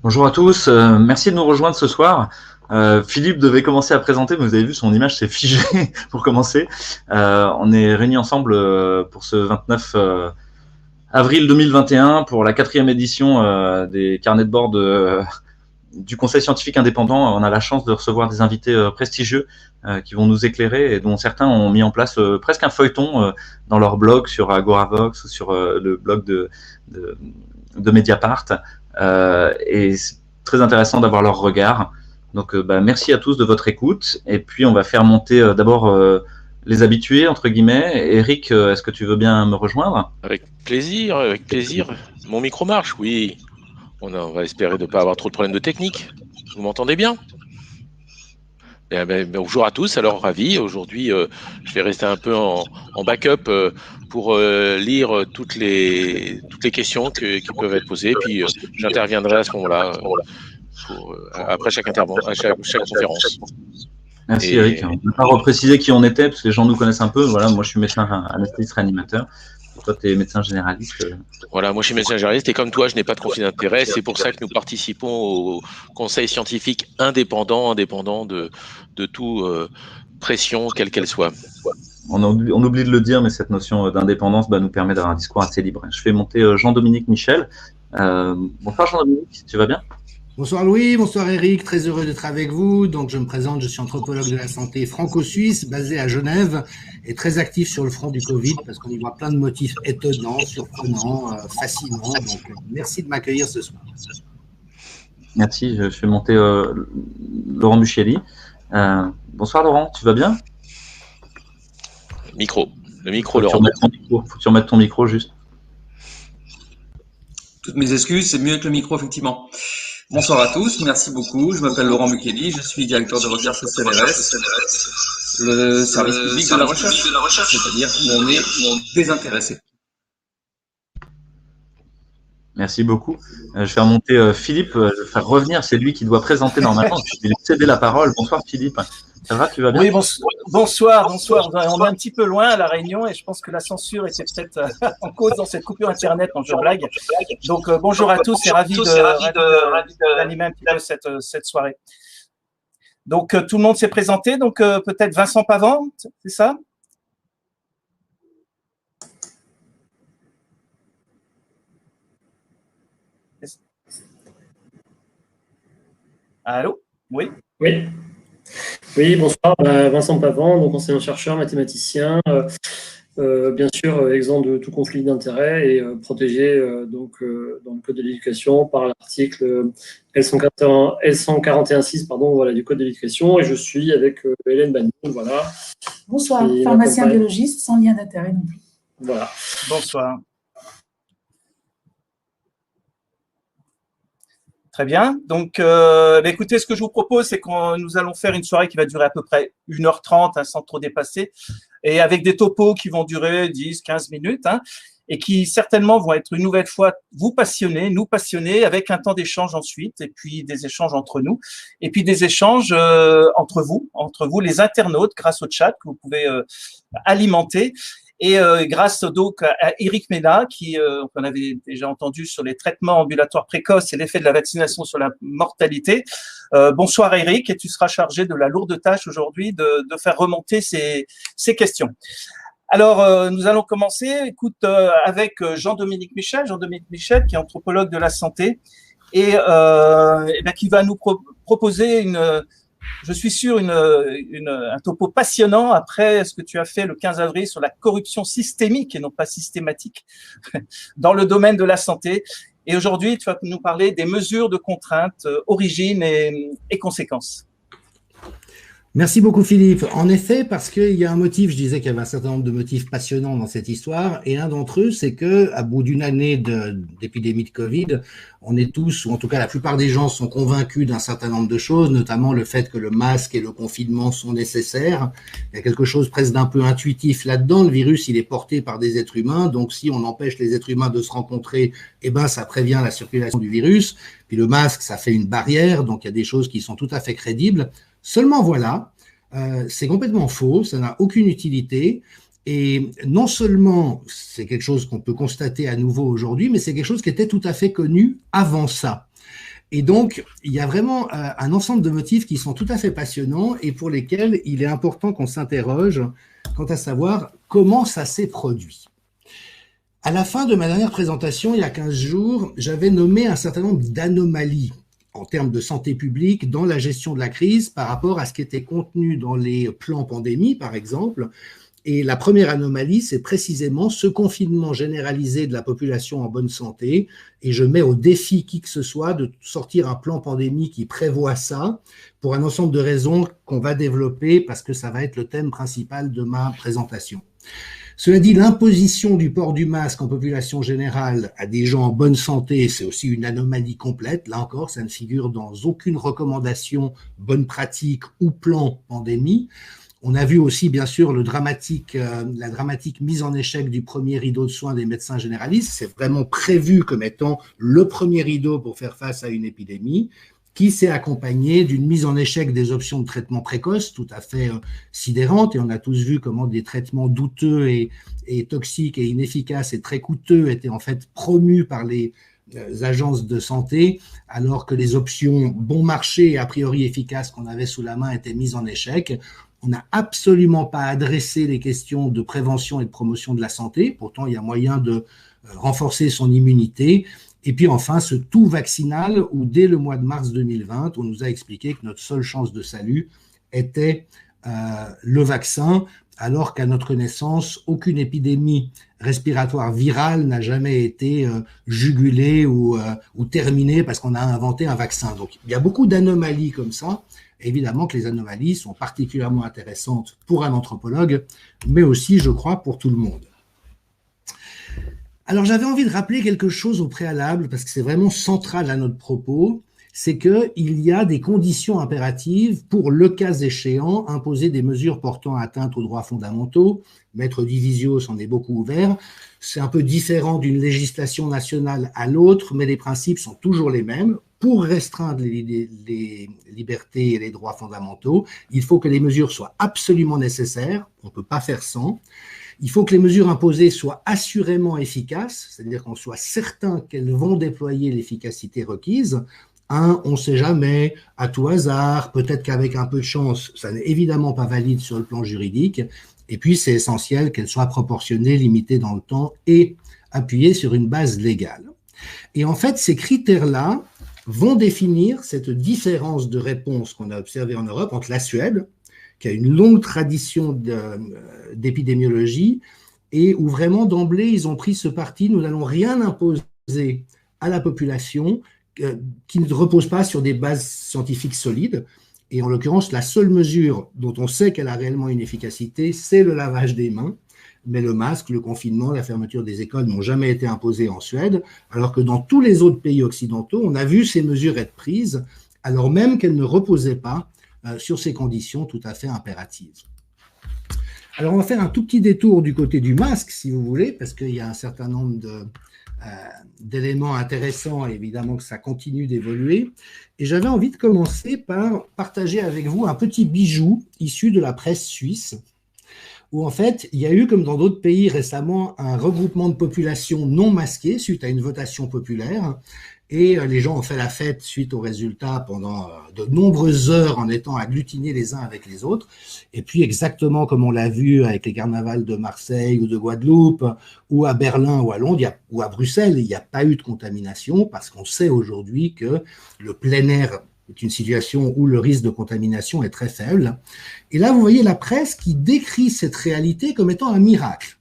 Bonjour à tous, merci de nous rejoindre ce soir. Philippe devait commencer à présenter, mais vous avez vu son image s'est figée pour commencer. On est réunis ensemble pour ce 29 avril 2021 pour la 4e édition des carnets de bord du Conseil scientifique indépendant. On a la chance de recevoir des invités prestigieux qui vont nous éclairer et dont certains ont mis en place presque un feuilleton dans leur blog sur Agoravox ou sur le blog de, de Mediapart. Et c'est très intéressant d'avoir leur regard. Donc, merci à tous de votre écoute. Et puis, on va faire monter d'abord les habitués, entre guillemets. Eric, est-ce que tu veux bien me rejoindre? Avec plaisir, avec plaisir. Mon micro marche, oui. On va espérer de ne pas avoir trop de problèmes de technique. Vous m'entendez bien? Bonjour à tous, alors ravi. Aujourd'hui, je vais rester un peu en backup pour lire toutes les questions qui peuvent être posées. Puis j'interviendrai à ce moment-là après chaque chaque conférence. Merci Eric. On n'a pas reprécisé qui on était, parce que les gens nous connaissent un peu. Voilà, moi je suis médecin anesthésiste réanimateur. Et toi, tu es médecin généraliste. Voilà, moi je suis médecin généraliste et comme toi, je n'ai pas de conflit d'intérêt. C'est pour ça que nous participons au conseil scientifique indépendant de toute pression, quelle qu'elle soit. On oublie de le dire, mais cette notion d'indépendance nous permet d'avoir un discours assez libre. Je fais monter Jean-Dominique Michel. Bonsoir Jean-Dominique, tu vas bien? Bonsoir Louis, bonsoir Eric, très heureux d'être avec vous. Donc je me présente, je suis anthropologue de la santé franco-suisse, basé à Genève et très actif sur le front du Covid parce qu'on y voit plein de motifs étonnants, surprenants, fascinants. Donc merci de m'accueillir ce soir. Merci, je fais monter Laurent Buchelli. Bonsoir Laurent, tu vas bien? Le micro Laurent. Faut que tu remettes ton micro juste. Toutes mes excuses, c'est mieux que le micro effectivement. Bonsoir à tous, merci beaucoup. Je m'appelle Laurent Buchelli, je suis directeur de recherche au CNRS, le service public de la recherche, c'est-à-dire où on est désintéressé. Merci beaucoup. Je vais faire monter Philippe, je vais faire revenir, c'est lui qui doit présenter normalement. Je vais lui céder la parole. Bonsoir Philippe. Ça va, tu vas bien? Oui, bonsoir. On est un petit peu loin à La Réunion et je pense que la censure était peut-être en cause dans cette coupure Internet quand je blague. Donc, bonjour à tous et ravi d'animer un petit peu cette soirée. Donc, tout le monde s'est présenté. Donc, peut-être Vincent Pavant, c'est ça? Allô? Oui. Oui, bonsoir, Vincent Pavant, donc enseignant-chercheur, mathématicien, bien sûr exempt de tout conflit d'intérêt et protégé dans le Code de l'éducation par l'article L141.6 voilà, du Code de l'éducation, et je suis avec Hélène Bagnon, voilà. Bonsoir, pharmacien biologiste sans lien d'intérêt non plus. Voilà. Bonsoir. Très bien. Donc, écoutez, ce que je vous propose, c'est que nous allons faire une soirée qui va durer à peu près 1h30, sans trop dépasser, et avec des topos qui vont durer 10-15 minutes, et qui certainement vont être une nouvelle fois vous passionner, nous passionner, avec un temps d'échange ensuite, et puis des échanges entre nous, et puis des échanges entre vous, les internautes, grâce au chat que vous pouvez alimenter. Et grâce donc à Eric Mena, qu'on avait déjà entendu sur les traitements ambulatoires précoces et l'effet de la vaccination sur la mortalité. Bonsoir Eric, et tu seras chargé de la lourde tâche aujourd'hui de faire remonter ces questions. Alors, nous allons commencer, avec Jean-Dominique Michel. Jean-Dominique Michel, qui est anthropologue de la santé, et qui va nous proposer je suis sûr, un topo passionnant après ce que tu as fait le 15 avril sur la corruption systémique et non pas systématique dans le domaine de la santé. Et aujourd'hui, tu vas nous parler des mesures de contrainte, origines et conséquences. Merci beaucoup Philippe. En effet, parce qu'il y a un motif, je disais qu'il y avait un certain nombre de motifs passionnants dans cette histoire, et un d'entre eux, c'est que à bout d'une année d'épidémie de Covid, on est tous, ou en tout cas la plupart des gens sont convaincus d'un certain nombre de choses, notamment le fait que le masque et le confinement sont nécessaires. Il y a quelque chose presque d'un peu intuitif là-dedans. Le virus, il est porté par des êtres humains, donc si on empêche les êtres humains de se rencontrer, ça prévient la circulation du virus. Puis le masque, ça fait une barrière, donc il y a des choses qui sont tout à fait crédibles. Seulement voilà, c'est complètement faux, ça n'a aucune utilité, et non seulement c'est quelque chose qu'on peut constater à nouveau aujourd'hui, mais c'est quelque chose qui était tout à fait connu avant ça. Et donc, il y a vraiment un ensemble de motifs qui sont tout à fait passionnants et pour lesquels il est important qu'on s'interroge quant à savoir comment ça s'est produit. À la fin de ma dernière présentation, il y a 15 jours, j'avais nommé un certain nombre d'anomalies en termes de santé publique dans la gestion de la crise par rapport à ce qui était contenu dans les plans pandémie, par exemple. Et la première anomalie, c'est précisément ce confinement généralisé de la population en bonne santé. Et je mets au défi qui que ce soit de sortir un plan pandémie qui prévoit ça pour un ensemble de raisons qu'on va développer parce que ça va être le thème principal de ma présentation. Cela dit, l'imposition du port du masque en population générale à des gens en bonne santé, c'est aussi une anomalie complète. Là encore, ça ne figure dans aucune recommandation, bonne pratique ou plan pandémie. On a vu aussi, bien sûr, la dramatique mise en échec du premier rideau de soins des médecins généralistes. C'est vraiment prévu comme étant le premier rideau pour faire face à une épidémie, qui s'est accompagné d'une mise en échec des options de traitement précoce tout à fait sidérantes. Et on a tous vu comment des traitements douteux et toxiques et inefficaces et très coûteux étaient en fait promus par les agences de santé, alors que les options bon marché et a priori efficaces qu'on avait sous la main étaient mises en échec. On n'a absolument pas adressé les questions de prévention et de promotion de la santé. Pourtant, il y a moyen de renforcer son immunité. Et puis enfin, ce tout vaccinal où dès le mois de mars 2020, on nous a expliqué que notre seule chance de salut était le vaccin, alors qu'à notre connaissance, aucune épidémie respiratoire virale n'a jamais été jugulée ou terminée parce qu'on a inventé un vaccin. Donc, il y a beaucoup d'anomalies comme ça. Évidemment que les anomalies sont particulièrement intéressantes pour un anthropologue, mais aussi, je crois, pour tout le monde. Alors, j'avais envie de rappeler quelque chose au préalable, parce que c'est vraiment central à notre propos, c'est qu'il y a des conditions impératives pour, le cas échéant, imposer des mesures portant atteinte aux droits fondamentaux. Maître Divisio s'en est beaucoup ouvert. C'est un peu différent d'une législation nationale à l'autre, mais les principes sont toujours les mêmes. Pour restreindre les libertés et les droits fondamentaux, il faut que les mesures soient absolument nécessaires, on ne peut pas faire sans. Il faut que les mesures imposées soient assurément efficaces, c'est-à-dire qu'on soit certain qu'elles vont déployer l'efficacité requise. On ne sait jamais, à tout hasard, peut-être qu'avec un peu de chance, ça n'est évidemment pas valide sur le plan juridique. Et puis, c'est essentiel qu'elles soient proportionnées, limitées dans le temps et appuyées sur une base légale. Et en fait, ces critères-là vont définir cette différence de réponse qu'on a observée en Europe entre la Suède, qui a une longue tradition d'épidémiologie, et où vraiment d'emblée, ils ont pris ce parti, nous n'allons rien imposer à la population qui ne repose pas sur des bases scientifiques solides. Et en l'occurrence, la seule mesure dont on sait qu'elle a réellement une efficacité, c'est le lavage des mains. Mais le masque, le confinement, la fermeture des écoles n'ont jamais été imposés en Suède, alors que dans tous les autres pays occidentaux, on a vu ces mesures être prises, alors même qu'elles ne reposaient pas sur ces conditions tout à fait impératives. Alors, on va faire un tout petit détour du côté du masque, si vous voulez, parce qu'il y a un certain nombre d'éléments intéressants, et évidemment que ça continue d'évoluer. Et j'avais envie de commencer par partager avec vous un petit bijou issu de la presse suisse, où en fait, il y a eu, comme dans d'autres pays récemment, un regroupement de populations non masquées suite à une votation populaire. Et les gens ont fait la fête suite aux résultats pendant de nombreuses heures en étant agglutinés les uns avec les autres. Et puis exactement comme on l'a vu avec les carnavals de Marseille ou de Guadeloupe, ou à Berlin ou à Londres, ou à Bruxelles, il n'y a pas eu de contamination parce qu'on sait aujourd'hui que le plein air est une situation où le risque de contamination est très faible. Et là, vous voyez la presse qui décrit cette réalité comme étant un miracle.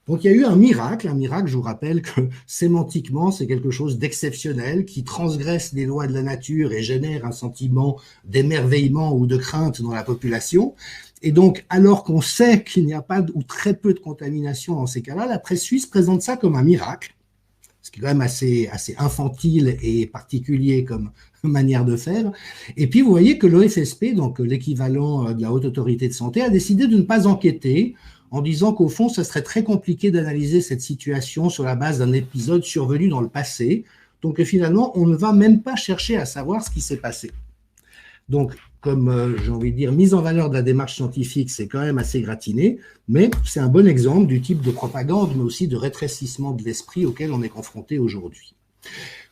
Donc, il y a eu un miracle, je vous rappelle que sémantiquement, c'est quelque chose d'exceptionnel qui transgresse les lois de la nature et génère un sentiment d'émerveillement ou de crainte dans la population. Et donc, alors qu'on sait qu'il n'y a pas ou très peu de contamination dans ces cas-là, la presse suisse présente ça comme un miracle, ce qui est quand même assez infantile et particulier comme manière de faire. Et puis, vous voyez que l'OFSP, donc l'équivalent de la Haute Autorité de Santé, a décidé de ne pas enquêter en disant qu'au fond, ça serait très compliqué d'analyser cette situation sur la base d'un épisode survenu dans le passé. Donc, finalement, on ne va même pas chercher à savoir ce qui s'est passé. Donc, comme j'ai envie de dire, mise en valeur de la démarche scientifique, c'est quand même assez gratiné, mais c'est un bon exemple du type de propagande, mais aussi de rétrécissement de l'esprit auquel on est confronté aujourd'hui.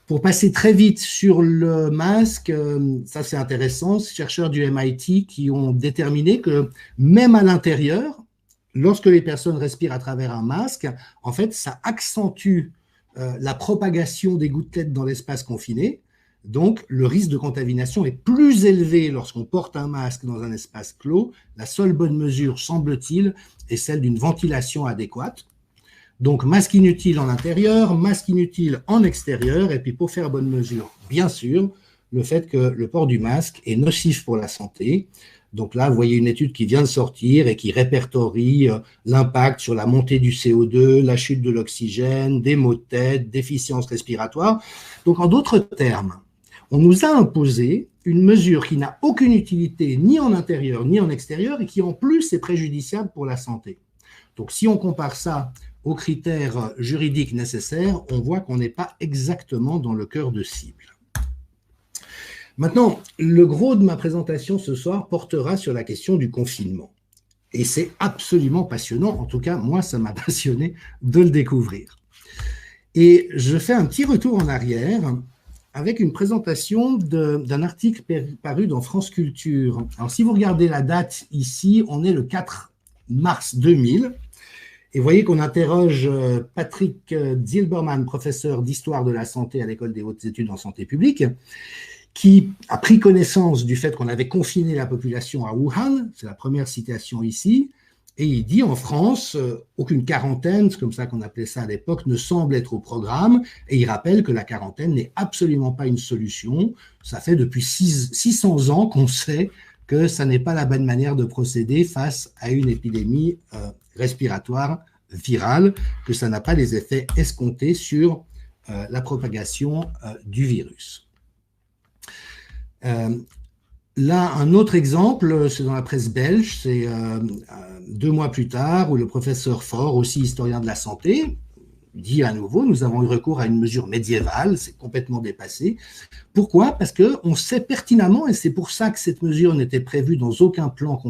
Pour passer très vite sur le masque, ça c'est intéressant, ces chercheurs du MIT qui ont déterminé que même à l'intérieur, lorsque les personnes respirent à travers un masque, en fait, ça accentue la propagation des gouttelettes dans l'espace confiné. Donc, le risque de contamination est plus élevé lorsqu'on porte un masque dans un espace clos. La seule bonne mesure, semble-t-il, est celle d'une ventilation adéquate. Donc, masque inutile en intérieur, masque inutile en extérieur. Et puis, pour faire bonne mesure, bien sûr, le fait que le port du masque est nocif pour la santé. Donc là, vous voyez une étude qui vient de sortir et qui répertorie l'impact sur la montée du CO2, la chute de l'oxygène, des maux de tête, déficience respiratoire. Donc, en d'autres termes, on nous a imposé une mesure qui n'a aucune utilité ni en intérieur ni en extérieur et qui en plus est préjudiciable pour la santé. Donc si on compare ça aux critères juridiques nécessaires, on voit qu'on n'est pas exactement dans le cœur de cible. Maintenant, le gros de ma présentation ce soir portera sur la question du confinement. Et c'est absolument passionnant, en tout cas moi ça m'a passionné de le découvrir. Et je fais un petit retour en arrière avec une présentation d'un article paru dans France Culture. Alors, si vous regardez la date ici, on est le 4 mars 2000. Et vous voyez qu'on interroge Patrick Zilberman, professeur d'histoire de la santé à l'École des hautes études en santé publique, qui a pris connaissance du fait qu'on avait confiné la population à Wuhan. C'est la première citation ici. Et il dit, en France, aucune quarantaine, c'est comme ça qu'on appelait ça à l'époque, ne semble être au programme. Et il rappelle que la quarantaine n'est absolument pas une solution. Ça fait depuis 600 ans qu'on sait que ça n'est pas la bonne manière de procéder face à une épidémie respiratoire virale, que ça n'a pas les effets escomptés sur la propagation du virus. Là, un autre exemple, c'est dans la presse belge, c'est 2 mois plus tard, où le professeur Faure, aussi historien de la santé, dit à nouveau, nous avons eu recours à une mesure médiévale, c'est complètement dépassé. Pourquoi? Parce qu'on sait pertinemment, et c'est pour ça que cette mesure n'était prévue dans aucun plan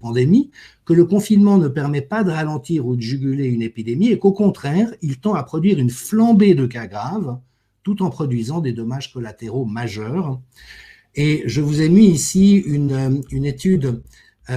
pandémie, que le confinement ne permet pas de ralentir ou de juguler une épidémie, et qu'au contraire, il tend à produire une flambée de cas graves, tout en produisant des dommages collatéraux majeurs. Et je vous ai mis ici une étude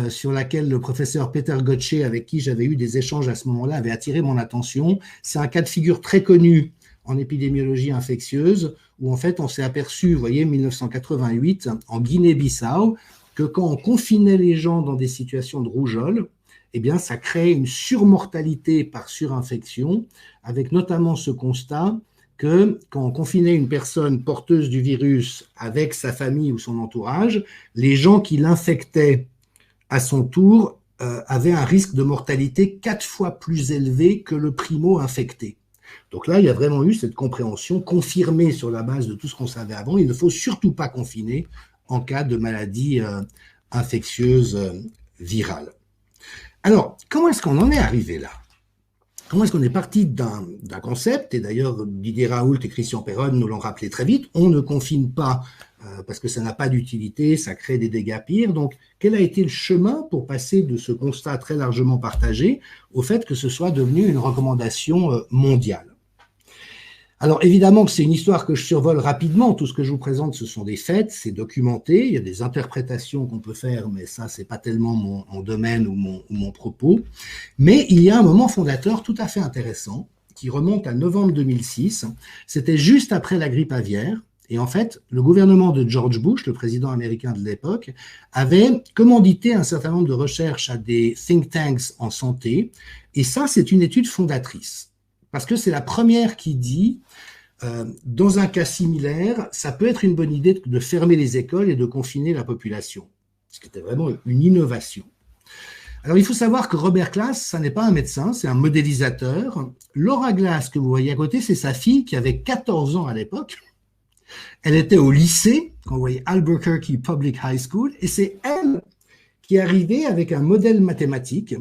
sur laquelle le professeur Peter Gottsche, avec qui j'avais eu des échanges à ce moment-là, avait attiré mon attention. C'est un cas de figure très connu en épidémiologie infectieuse, où en fait on s'est aperçu, vous voyez, 1988, en Guinée-Bissau, que quand on confinait les gens dans des situations de rougeole, eh bien ça créait une surmortalité par surinfection, avec notamment ce constat que quand on confinait une personne porteuse du virus avec sa famille ou son entourage, les gens qui l'infectaient à son tour avaient un risque de mortalité 4 fois plus élevé que le primo-infecté. Donc là, il y a vraiment eu cette compréhension confirmée sur la base de tout ce qu'on savait avant. Il ne faut surtout pas confiner en cas de maladie infectieuse virale. Alors, comment est-ce qu'on en est arrivé là ? Comment est-ce qu'on est parti d'un concept, et d'ailleurs Didier Raoult et Christian Perron nous l'ont rappelé très vite, on ne confine pas parce que ça n'a pas d'utilité, ça crée des dégâts pires. Donc, quel a été le chemin pour passer de ce constat très largement partagé au fait que ce soit devenu une recommandation mondiale ? Alors, évidemment que c'est une histoire que je survole rapidement. Tout ce que je vous présente, ce sont des faits, c'est documenté. Il y a des interprétations qu'on peut faire, mais ça, c'est pas tellement mon domaine ou mon propos. Mais il y a un moment fondateur tout à fait intéressant qui remonte à novembre 2006. C'était juste après la grippe aviaire. Et en fait, le gouvernement de George Bush, le président américain de l'époque, avait commandité un certain nombre de recherches à des think tanks en santé. Et ça, c'est une étude fondatrice. Parce que c'est la première qui dit, dans un cas similaire, ça peut être une bonne idée de fermer les écoles et de confiner la population. Ce qui était vraiment une innovation. Alors, il faut savoir que Robert Glass, ça n'est pas un médecin, c'est un modélisateur. Laura Glass, que vous voyez à côté, c'est sa fille qui avait 14 ans à l'époque. Elle était au lycée, quand vous voyez Albuquerque Public High School, et c'est elle qui est arrivée avec un modèle mathématique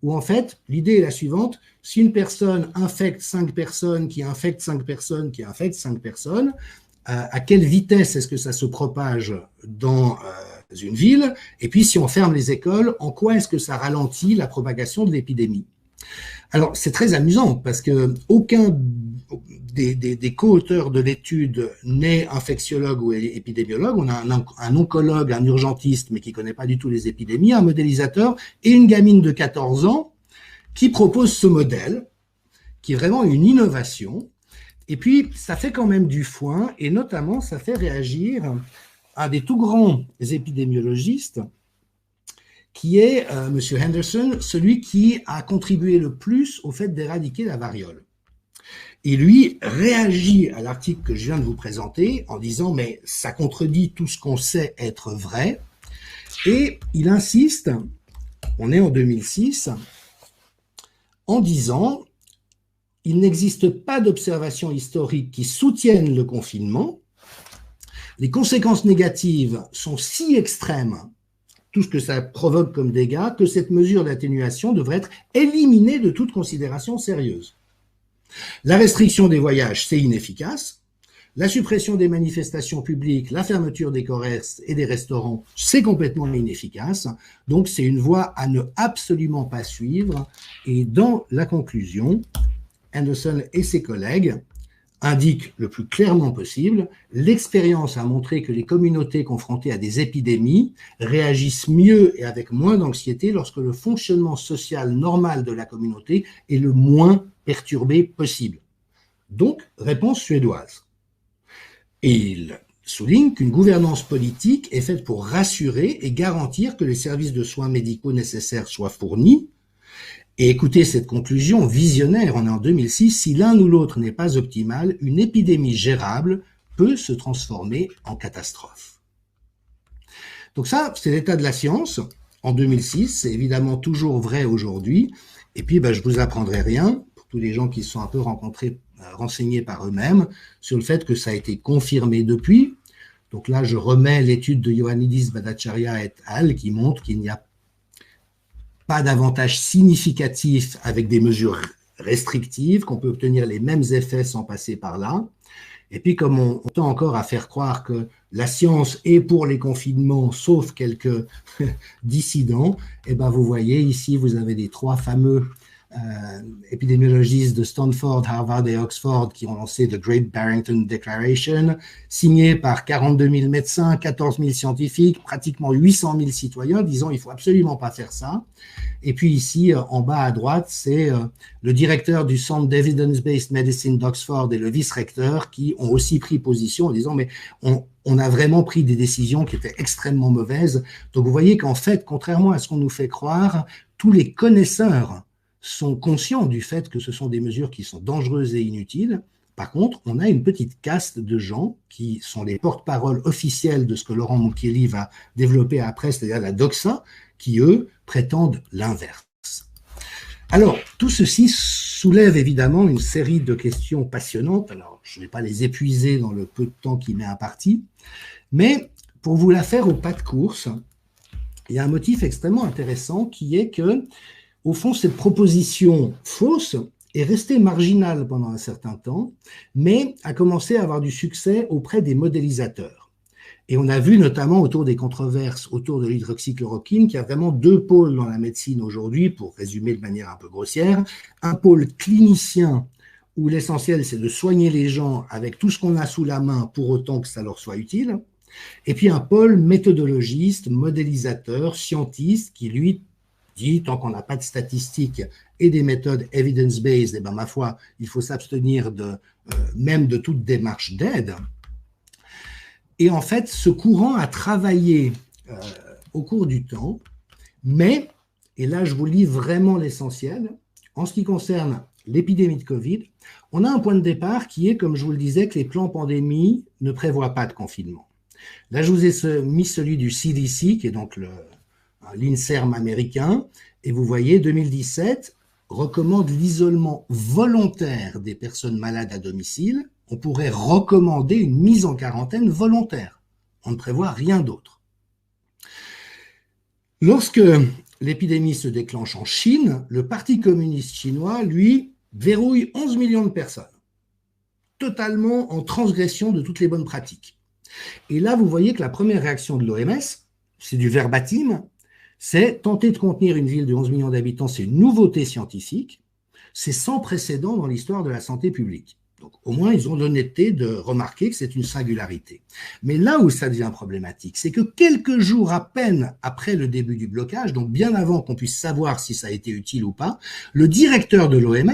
où, en fait, l'idée est la suivante. Si une personne infecte 5 personnes, qui infecte 5 personnes, qui infecte 5 personnes, à quelle vitesse est-ce que ça se propage dans une ville? Et puis, si on ferme les écoles, en quoi est-ce que ça ralentit la propagation de l'épidémie? Alors, c'est très amusant parce que aucun des co-auteurs de l'étude n'est infectiologue ou épidémiologue. On a un oncologue, un urgentiste, mais qui ne connaît pas du tout les épidémies, un modélisateur et une gamine de 14 ans qui propose ce modèle, qui est vraiment une innovation. Et puis, ça fait quand même du foin, et notamment, ça fait réagir un des tout grands épidémiologistes, qui est M. Henderson, celui qui a contribué le plus au fait d'éradiquer la variole. Et lui réagit à l'article que je viens de vous présenter en disant « mais ça contredit tout ce qu'on sait être vrai ». Et il insiste, on est en 2006, en disant « il n'existe pas d'observations historiques qui soutiennent le confinement. Les conséquences négatives sont si extrêmes, tout ce que ça provoque comme dégâts, que cette mesure d'atténuation devrait être éliminée de toute considération sérieuse. La restriction des voyages, c'est inefficace. La suppression des manifestations publiques, la fermeture des commerces et des restaurants, c'est complètement inefficace. Donc, c'est une voie à ne absolument pas suivre. Et dans la conclusion, Henderson et ses collègues indiquent le plus clairement possible, l'expérience a montré que les communautés confrontées à des épidémies réagissent mieux et avec moins d'anxiété lorsque le fonctionnement social normal de la communauté est le moins perturbé possible. Donc, réponse suédoise. Et il souligne qu'une gouvernance politique est faite pour rassurer et garantir que les services de soins médicaux nécessaires soient fournis. Et écoutez cette conclusion visionnaire, on est en 2006, si l'un ou l'autre n'est pas optimal, une épidémie gérable peut se transformer en catastrophe. Donc ça, c'est l'état de la science en 2006, c'est évidemment toujours vrai aujourd'hui. Et puis, je vous apprendrai rien, pour tous les gens qui se sont un peu renseignés par eux-mêmes, sur le fait que ça a été confirmé depuis. Donc là, je remets l'étude de Ioannidis Bhattacharya et al. Qui montre qu'il n'y a pas d'avantage significatif avec des mesures restrictives, qu'on peut obtenir les mêmes effets sans passer par là. Et puis, comme on tend encore à faire croire que la science est pour les confinements, sauf quelques dissidents, et vous voyez ici, vous avez les trois fameux épidémiologistes de Stanford, Harvard et Oxford qui ont lancé The Great Barrington Declaration, signé par 42 000 médecins, 14 000 scientifiques, pratiquement 800 000 citoyens, disant il ne faut absolument pas faire ça. Et puis ici, en bas à droite, c'est le directeur du Centre d'Evidence-Based Medicine d'Oxford et le vice-recteur qui ont aussi pris position en disant mais on a vraiment pris des décisions qui étaient extrêmement mauvaises. Donc vous voyez qu'en fait, contrairement à ce qu'on nous fait croire, tous les connaisseurs sont conscients du fait que ce sont des mesures qui sont dangereuses et inutiles. Par contre, on a une petite caste de gens qui sont les porte-paroles officiels de ce que Laurent Mukiele va développer après, c'est-à-dire la doxa, qui, eux, prétendent l'inverse. Alors, tout ceci soulève évidemment une série de questions passionnantes. Alors, je ne vais pas les épuiser dans le peu de temps qui m'est imparti, mais pour vous la faire au pas de course, il y a un motif extrêmement intéressant qui est que au fond, cette proposition fausse est restée marginale pendant un certain temps, mais a commencé à avoir du succès auprès des modélisateurs. Et on a vu notamment autour des controverses autour de l'hydroxychloroquine qu'il y a vraiment deux pôles dans la médecine aujourd'hui, pour résumer de manière un peu grossière. Un pôle clinicien où l'essentiel c'est de soigner les gens avec tout ce qu'on a sous la main pour autant que ça leur soit utile. Et puis un pôle méthodologiste, modélisateur, scientiste qui lui dit, tant qu'on n'a pas de statistiques et des méthodes evidence-based, ma foi, il faut s'abstenir même de toute démarche d'aide. Et en fait, ce courant a travaillé au cours du temps, mais, et là je vous lis vraiment l'essentiel, en ce qui concerne l'épidémie de Covid, on a un point de départ qui est, comme je vous le disais, que les plans pandémie ne prévoient pas de confinement. Là, je vous ai mis celui du CDC, qui est donc l'INSERM américain, et vous voyez, 2017 recommande l'isolement volontaire des personnes malades à domicile. On pourrait recommander une mise en quarantaine volontaire. On ne prévoit rien d'autre. Lorsque l'épidémie se déclenche en Chine, le Parti communiste chinois, lui, verrouille 11 millions de personnes, totalement en transgression de toutes les bonnes pratiques. Et là, vous voyez que la première réaction de l'OMS, c'est du verbatim, c'est tenter de contenir une ville de 11 millions d'habitants, c'est une nouveauté scientifique, c'est sans précédent dans l'histoire de la santé publique. Donc, au moins, ils ont l'honnêteté de remarquer que c'est une singularité. Mais là où ça devient problématique, c'est que quelques jours à peine après le début du blocage, donc bien avant qu'on puisse savoir si ça a été utile ou pas, le directeur de l'OMS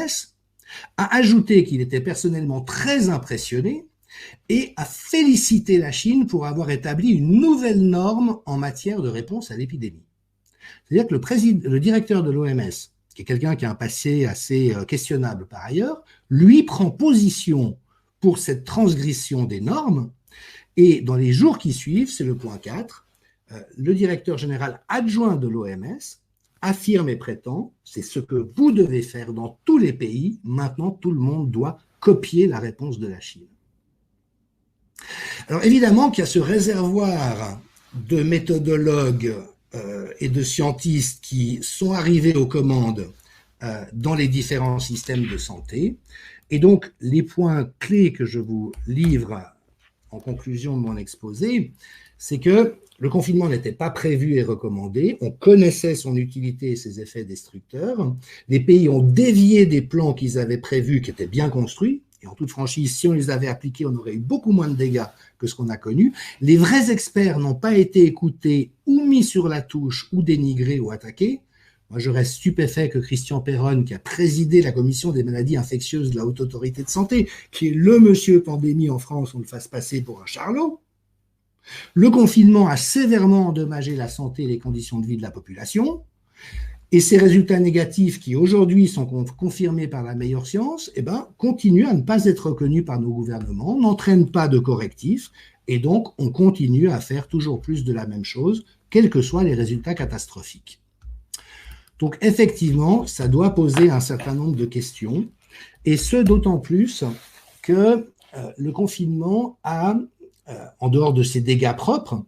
a ajouté qu'il était personnellement très impressionné et a félicité la Chine pour avoir établi une nouvelle norme en matière de réponse à l'épidémie. C'est-à-dire que le directeur de l'OMS, qui est quelqu'un qui a un passé assez questionnable par ailleurs, lui prend position pour cette transgression des normes, et dans les jours qui suivent, c'est le point 4, le directeur général adjoint de l'OMS affirme et prétend, c'est ce que vous devez faire dans tous les pays, maintenant tout le monde doit copier la réponse de la Chine. Alors évidemment qu'il y a ce réservoir de méthodologues et de scientistes qui sont arrivés aux commandes dans les différents systèmes de santé. Et donc, les points clés que je vous livre en conclusion de mon exposé, c'est que le confinement n'était pas prévu et recommandé, on connaissait son utilité et ses effets destructeurs, les pays ont dévié des plans qu'ils avaient prévus, qui étaient bien construits, et en toute franchise, si on les avait appliqués, on aurait eu beaucoup moins de dégâts que ce qu'on a connu. Les vrais experts n'ont pas été écoutés ou mis sur la touche ou dénigrés ou attaqués. Moi, je reste stupéfait que Christian Perron, qui a présidé la commission des maladies infectieuses de la Haute Autorité de Santé, qui est le monsieur pandémie en France, on le fasse passer pour un charlot. Le confinement a sévèrement endommagé la santé et les conditions de vie de la population. Et ces résultats négatifs qui aujourd'hui sont confirmés par la meilleure science, continuent à ne pas être reconnus par nos gouvernements, n'entraînent pas de correctifs, et donc on continue à faire toujours plus de la même chose, quels que soient les résultats catastrophiques. Donc effectivement, ça doit poser un certain nombre de questions, et ce d'autant plus que le confinement a, en dehors de ses dégâts propres,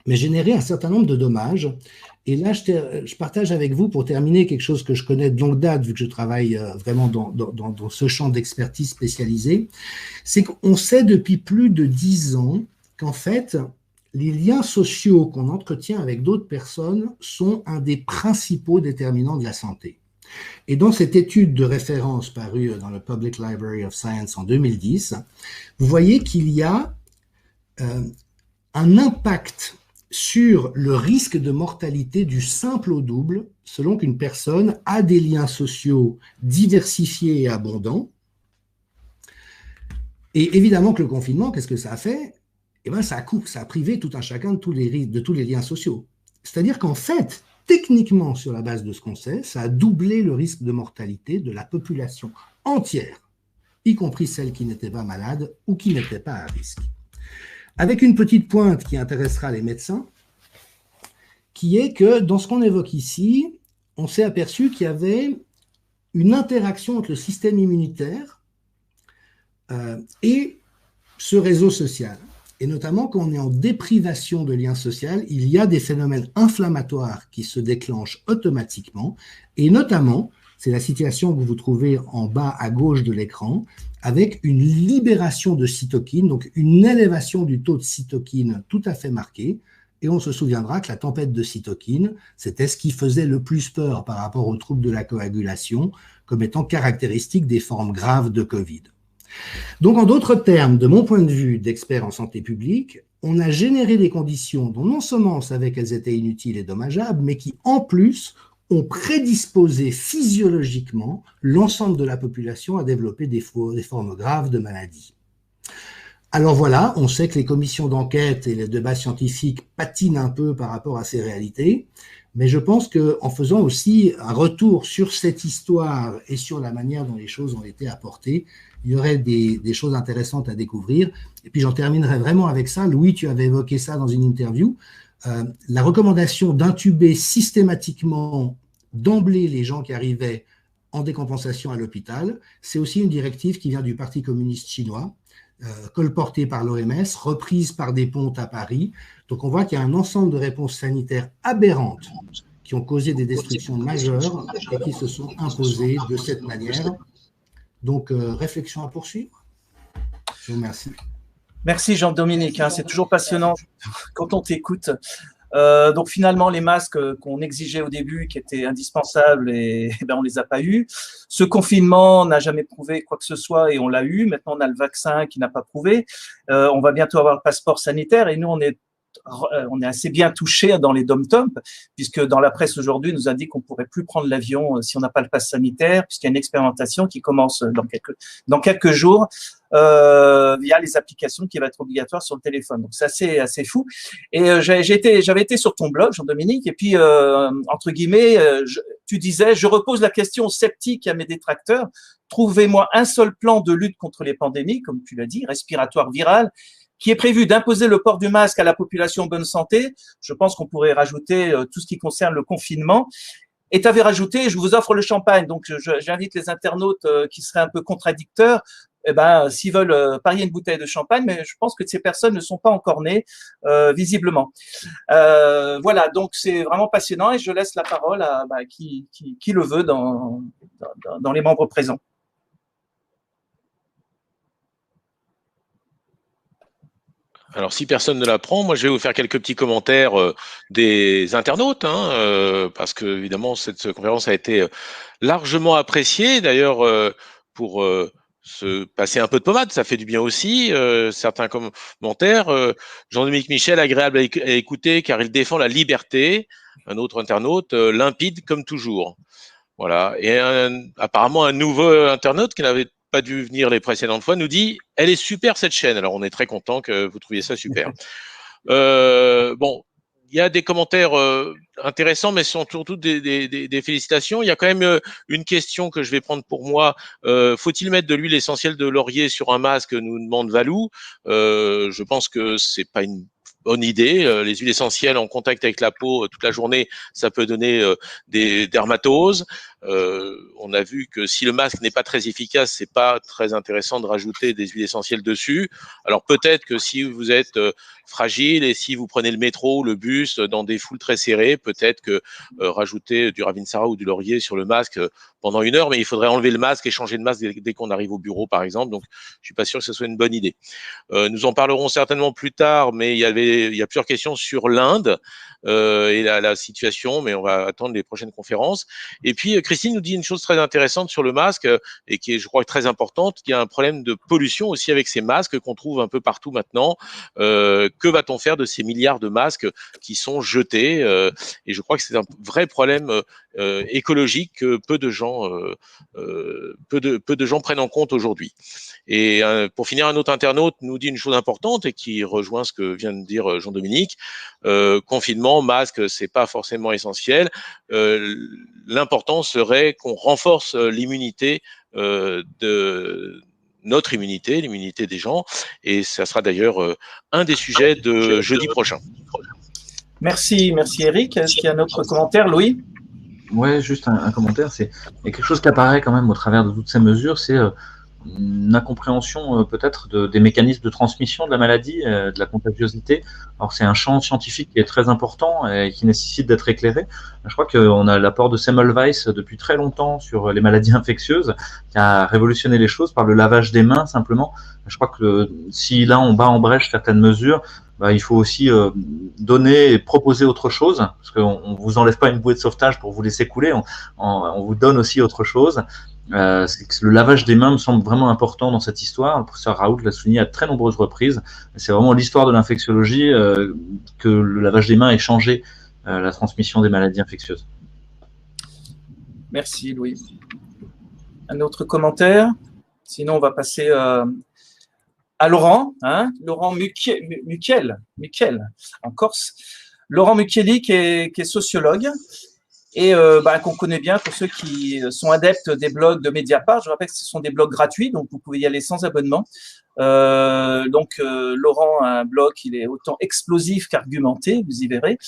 mais généré un certain nombre de dommages. Et là, je partage avec vous, pour terminer, quelque chose que je connais de longue date, vu que je travaille vraiment dans ce champ d'expertise spécialisée, c'est qu'on sait depuis plus de 10 ans qu'en fait, les liens sociaux qu'on entretient avec d'autres personnes sont un des principaux déterminants de la santé. Et dans cette étude de référence parue dans le Public Library of Science en 2010, vous voyez qu'il y a un impact sur le risque de mortalité du simple au double, selon qu'une personne a des liens sociaux diversifiés et abondants. Et évidemment que le confinement, qu'est-ce que ça a fait? Ça a privé tout un chacun de tous les liens sociaux. C'est-à-dire qu'en fait, techniquement, sur la base de ce qu'on sait, ça a doublé le risque de mortalité de la population entière, y compris celles qui n'étaient pas malades ou qui n'étaient pas à risque. Avec une petite pointe qui intéressera les médecins, qui est que dans ce qu'on évoque ici, on s'est aperçu qu'il y avait une interaction entre le système immunitaire et ce réseau social. Et notamment, quand on est en déprivation de lien social, il y a des phénomènes inflammatoires qui se déclenchent automatiquement, et notamment, c'est la situation que vous trouvez en bas à gauche de l'écran, avec une libération de cytokines, donc une élévation du taux de cytokines tout à fait marquée. Et on se souviendra que la tempête de cytokines, c'était ce qui faisait le plus peur par rapport aux troubles de la coagulation, comme étant caractéristique des formes graves de Covid. Donc, en d'autres termes, de mon point de vue d'expert en santé publique, on a généré des conditions dont non seulement on savait qu'elles étaient inutiles et dommageables, mais qui, en plus, ont prédisposé physiologiquement l'ensemble de la population à développer des formes graves de maladies. Alors voilà, on sait que les commissions d'enquête et les débats scientifiques patinent un peu par rapport à ces réalités, mais je pense qu'en faisant aussi un retour sur cette histoire et sur la manière dont les choses ont été apportées, il y aurait des choses intéressantes à découvrir. Et puis j'en terminerai vraiment avec ça. Louis, tu avais évoqué ça dans une interview. La recommandation d'intuber systématiquement d'emblée les gens qui arrivaient en décompensation à l'hôpital, c'est aussi une directive qui vient du Parti communiste chinois, colportée par l'OMS, reprise par des pontes à Paris. Donc on voit qu'il y a un ensemble de réponses sanitaires aberrantes qui ont causé des destructions majeures et qui se sont imposées de cette manière. Donc réflexion à poursuivre. Je vous remercie. Merci Jean-Dominique, c'est toujours passionnant quand on t'écoute. Donc finalement, les masques qu'on exigeait au début, qui étaient indispensables, on les a pas eus. Ce confinement n'a jamais prouvé quoi que ce soit et on l'a eu. Maintenant, on a le vaccin qui n'a pas prouvé. On va bientôt avoir le passeport sanitaire et nous, on est assez bien touché dans les dom-toms, puisque dans la presse aujourd'hui, nous indique qu'on pourrait plus prendre l'avion si on n'a pas le pass sanitaire, puisqu'il y a une expérimentation qui commence dans quelques jours via les applications qui va être obligatoire sur le téléphone. Donc c'est assez fou. Et j'avais été sur ton blog, Jean-Dominique, et puis entre guillemets, tu disais, je repose la question aux sceptiques et à mes détracteurs. Trouvez-moi un seul plan de lutte contre les pandémies, comme tu l'as dit, respiratoire, virale, qui est prévu d'imposer le port du masque à la population en bonne santé. Je pense qu'on pourrait rajouter tout ce qui concerne le confinement. Et tu avais rajouté, je vous offre le champagne. Donc, j'invite les internautes qui seraient un peu contradicteurs, s'ils veulent parier une bouteille de champagne, mais je pense que ces personnes ne sont pas encore nées, visiblement. Voilà, donc c'est vraiment passionnant et je laisse la parole à qui le veut dans les membres présents. Alors, si personne ne la prend, moi, je vais vous faire quelques petits commentaires des internautes, parce que évidemment, cette conférence a été largement appréciée. D'ailleurs, pour se passer un peu de pommade, ça fait du bien aussi. Certains commentaires. Jean-Dominique Michel, agréable à écouter, car il défend la liberté. Un autre internaute, limpide comme toujours. Voilà. Et apparemment, un nouveau internaute qui n'avait pas dû venir les précédentes fois, nous dit « Elle est super cette chaîne ». Alors, on est très content que vous trouviez ça super. Bon, il y a des commentaires intéressants, mais ce sont surtout des félicitations. Il y a quand même une question que je vais prendre pour moi. Faut-il mettre de l'huile essentielle de laurier sur un masque, nous demande Valou. Je pense que c'est pas une bonne idée. Les huiles essentielles en contact avec la peau toute la journée, ça peut donner des dermatoses. On a vu que si le masque n'est pas très efficace, c'est pas très intéressant de rajouter des huiles essentielles dessus. Alors peut-être que si vous êtes fragile et si vous prenez le métro ou le bus dans des foules très serrées, peut-être que rajouter du Ravinsara ou du laurier sur le masque pendant 1 heure, mais il faudrait enlever le masque et changer de masque dès qu'on arrive au bureau, par exemple. Donc, je suis pas sûr que ce soit une bonne idée. Nous en parlerons certainement plus tard, mais il y a plusieurs questions sur l'Inde et la situation, mais on va attendre les prochaines conférences. Et puis, Christine nous dit une chose très intéressante sur le masque et qui est, je crois, très importante, qu'il y a un problème de pollution aussi avec ces masques qu'on trouve un peu partout maintenant. Que va-t-on faire de ces milliards de masques qui sont jetés et je crois que c'est un vrai problème écologique que peu de gens prennent en compte aujourd'hui. Et pour finir, un autre internaute nous dit une chose importante et qui rejoint ce que vient de dire Jean-Dominique. Confinement, masque, c'est pas forcément essentiel. L'important serait qu'on renforce l'immunité notre immunité, l'immunité des gens, et ça sera d'ailleurs un des sujets de jeudi prochain. Merci Eric. Est-ce qu'il y a un autre commentaire, Louis? Ouais, juste un commentaire. Il y a quelque chose qui apparaît quand même au travers de toutes ces mesures, c'est une incompréhension peut-être des mécanismes de transmission de la maladie, de la contagiosité. Alors c'est un champ scientifique qui est très important et qui nécessite d'être éclairé. Je crois qu'on a l'apport de Semmelweis depuis très longtemps sur les maladies infectieuses, qui a révolutionné les choses par le lavage des mains simplement. Je crois que si là on bat en brèche certaines mesures, il faut aussi donner et proposer autre chose, parce qu'on vous enlève pas une bouée de sauvetage pour vous laisser couler, on vous donne aussi autre chose. C'est que le lavage des mains me semble vraiment important dans cette histoire. Le professeur Raoult l'a souligné à très nombreuses reprises. C'est vraiment l'histoire de l'infectiologie que le lavage des mains ait changé la transmission des maladies infectieuses. Merci Louis. Un autre commentaire? Sinon, on va passer à Laurent, Laurent Mukiel, en Corse. Laurent Mukieli qui est sociologue et qu'on connaît bien pour ceux qui sont adeptes des blogs de Mediapart. Je rappelle que ce sont des blogs gratuits, donc vous pouvez y aller sans abonnement. Laurent a un blog, il est autant explosif qu'argumenté, vous y verrez.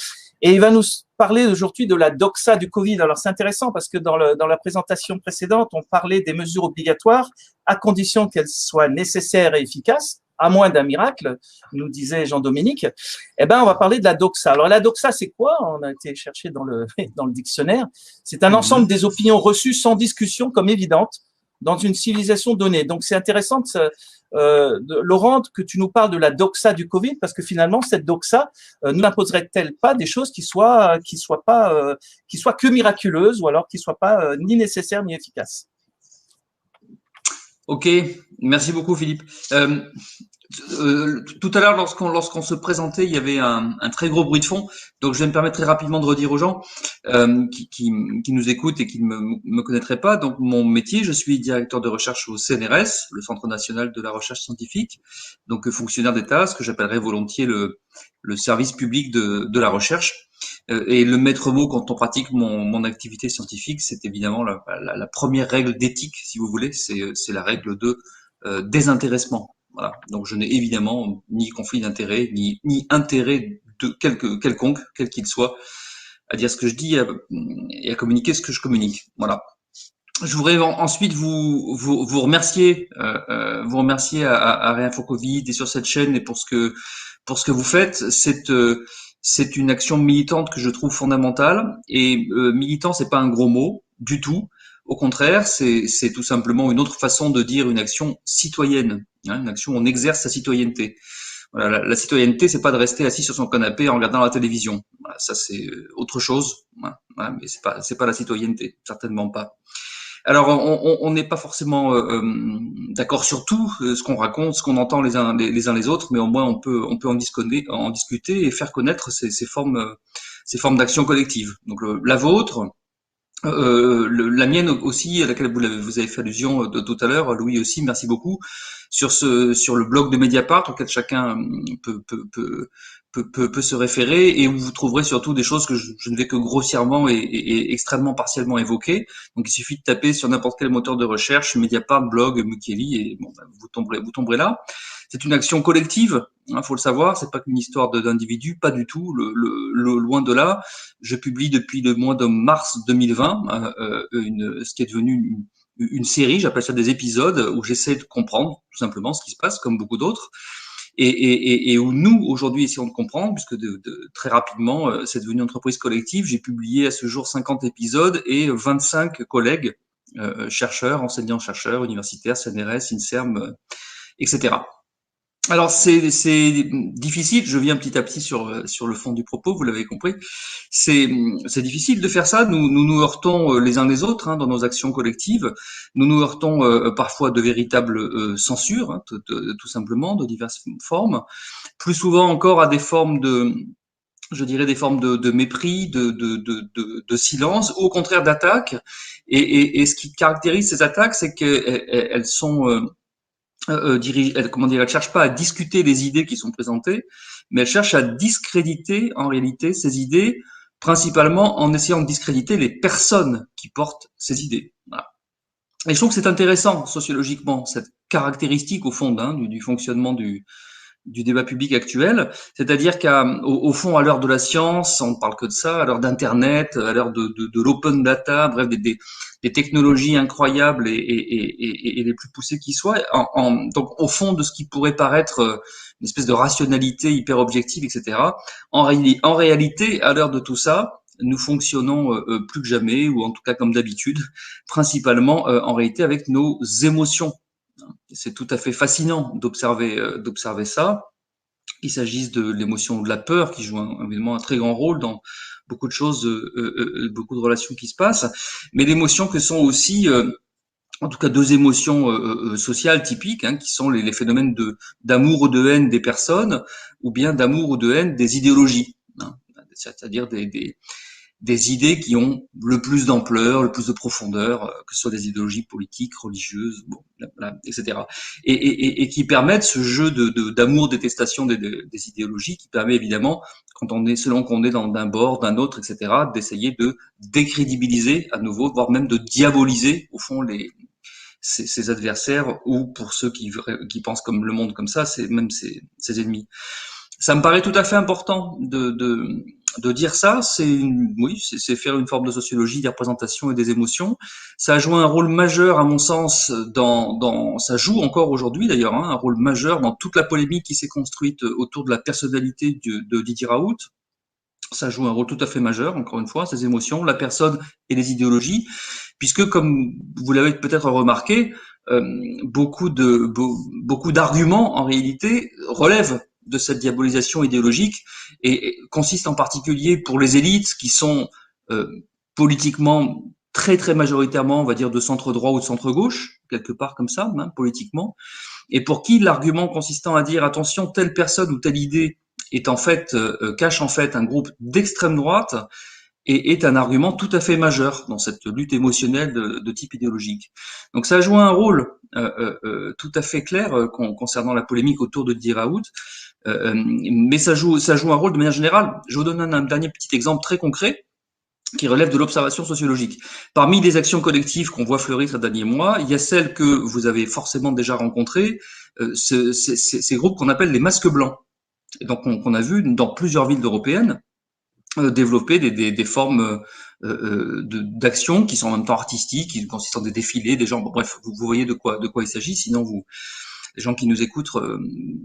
Et il va nous parler aujourd'hui de la doxa du Covid. Alors c'est intéressant parce que dans la présentation précédente, on parlait des mesures obligatoires à condition qu'elles soient nécessaires et efficaces, à moins d'un miracle, nous disait Jean-Dominique. On va parler de la doxa. Alors la doxa, c'est quoi? On a été chercher dans le dictionnaire. C'est un ensemble des opinions reçues sans discussion comme évidentes, dans une civilisation donnée. Donc, c'est intéressant, Laurent, que tu nous parles de la doxa du Covid, parce que finalement, cette doxa nous imposerait-elle pas des choses qui soient que miraculeuses, ou alors qui soient pas ni nécessaires ni efficaces? Ok, merci beaucoup Philippe. Tout à l'heure, lorsqu'on se présentait, il y avait un très gros bruit de fond. Donc, je vais me permettre très rapidement de redire aux gens qui nous écoutent et qui ne me connaîtraient pas. Donc, mon métier, je suis directeur de recherche au CNRS, le Centre national de la recherche scientifique. Donc, fonctionnaire d'État, ce que j'appellerais volontiers le service public de la recherche. Et le maître mot quand on pratique mon activité scientifique, c'est évidemment la première règle d'éthique, si vous voulez, c'est la règle de désintéressement. Voilà. Donc je n'ai évidemment ni conflit d'intérêt, ni intérêt de quelconque, quel qu'il soit, à dire ce que je dis et à communiquer ce que je communique. Voilà. Je voudrais ensuite vous remercier, vous remercier à Réinfo Covid et sur cette chaîne et pour ce que vous faites. C'est une action militante que je trouve fondamentale et militant, c'est pas un gros mot du tout. Au contraire, c'est tout simplement une autre façon de dire une action citoyenne, hein, une action où on exerce sa citoyenneté. Voilà, la citoyenneté, c'est pas de rester assis sur son canapé en regardant la télévision. Voilà, ça c'est autre chose. Voilà, mais c'est pas la citoyenneté, certainement pas. Alors, on n'est pas forcément d'accord sur tout ce qu'on raconte, ce qu'on entend les uns les autres, mais au moins on peut en discuter et faire connaître ces formes d'action collective. Donc la vôtre. La mienne aussi, à laquelle vous avez fait allusion tout à l'heure, Louis aussi, merci beaucoup, sur le blog de Mediapart auquel chacun peut se référer et où vous trouverez surtout des choses que je ne vais que grossièrement et extrêmement partiellement évoquer. Donc il suffit de taper sur n'importe quel moteur de recherche, Mediapart, blog, Mukeli, et bon, vous tomberez là. C'est une action collective, hein, faut le savoir. C'est pas qu'une histoire d'individus, pas du tout. Loin de là. Je publie depuis le mois de mars 2020 ce qui est devenu une série. J'appelle ça des épisodes où j'essaie de comprendre tout simplement ce qui se passe, comme beaucoup d'autres, et où nous aujourd'hui essayons de comprendre, puisque très rapidement c'est devenu une entreprise collective. J'ai publié à ce jour 50 épisodes et 25 collègues, chercheurs, enseignants-chercheurs, universitaires, CNRS, INSERM, etc. Alors c'est difficile, je viens petit à petit sur le fond du propos, vous l'avez compris. C'est difficile de faire ça. Nous heurtons les uns les autres, hein, dans nos actions collectives. Nous heurtons parfois de véritables censures, hein, tout simplement, de diverses formes. Plus souvent encore à des formes de mépris, de silence, ou au contraire d'attaque. Et ce qui caractérise ces attaques, c'est qu'elles sont elle cherche pas à discuter les idées qui sont présentées, mais elle cherche à discréditer en réalité ces idées, principalement en essayant de discréditer les personnes qui portent ces idées. Voilà. Et je trouve que c'est intéressant sociologiquement, cette caractéristique au fond du fonctionnement du débat public actuel, c'est-à-dire qu'au fond, à l'heure de la science, on ne parle que de ça, à l'heure d'Internet, à l'heure de l'open data, bref, des technologies incroyables et les plus poussées qui soient, donc au fond de ce qui pourrait paraître une espèce de rationalité hyper objective, etc. En réalité, à l'heure de tout ça, nous fonctionnons plus que jamais, ou en tout cas comme d'habitude, principalement en réalité avec nos émotions. C'est tout à fait fascinant d'observer ça. Il s'agisse de l'émotion de la peur, qui joue évidemment un très grand rôle dans beaucoup de choses, beaucoup de relations qui se passent, mais l'émotion que sont aussi, en tout cas, deux émotions sociales typiques, hein, qui sont les phénomènes d'amour ou de haine des personnes, ou bien d'amour ou de haine des idéologies, hein, c'est-à-dire des idées qui ont le plus d'ampleur, le plus de profondeur, que ce soit des idéologies politiques, religieuses, bon, etc. Et qui permettent ce jeu d'amour, détestation des idéologies, qui permet évidemment, selon qu'on est d'un bord, d'un autre, etc., d'essayer de décrédibiliser à nouveau, voire même de diaboliser au fond ses adversaires, ou pour ceux qui pensent comme le monde comme ça, c'est même ses ennemis. Ça me paraît tout à fait important de dire ça. C'est faire une forme de sociologie des représentations et des émotions. Ça a joué un rôle majeur, à mon sens, ça joue encore aujourd'hui d'ailleurs, hein, un rôle majeur dans toute la polémique qui s'est construite autour de la personnalité de Didier Raoult. Ça joue un rôle tout à fait majeur, encore une fois, ces émotions, la personne et les idéologies, puisque comme vous l'avez peut-être remarqué, beaucoup d'arguments en réalité relèvent de cette diabolisation idéologique et consistent en particulier pour les élites qui sont politiquement très majoritairement, on va dire, de centre droit ou de centre gauche, quelque part comme ça, hein, politiquement, et pour qui l'argument consistant à dire attention, telle personne ou telle idée est en fait cache en fait un groupe d'extrême droite et est un argument tout à fait majeur dans cette lutte émotionnelle de type idéologique. Donc ça joue un rôle tout à fait clair concernant la polémique autour de Didier Raoult, mais ça joue un rôle de manière générale. Je vous donne un dernier petit exemple très concret qui relève de l'observation sociologique. Parmi les actions collectives qu'on voit fleurir ces derniers mois, il y a celles que vous avez forcément déjà rencontrées, ces groupes qu'on appelle les masques blancs. Et donc on a vu dans plusieurs villes européennes développer des formes d'action qui sont en même temps artistiques, qui consistent en des défilés, des gens. Bon, bref, vous voyez de quoi il s'agit. Sinon, les gens qui nous écoutent,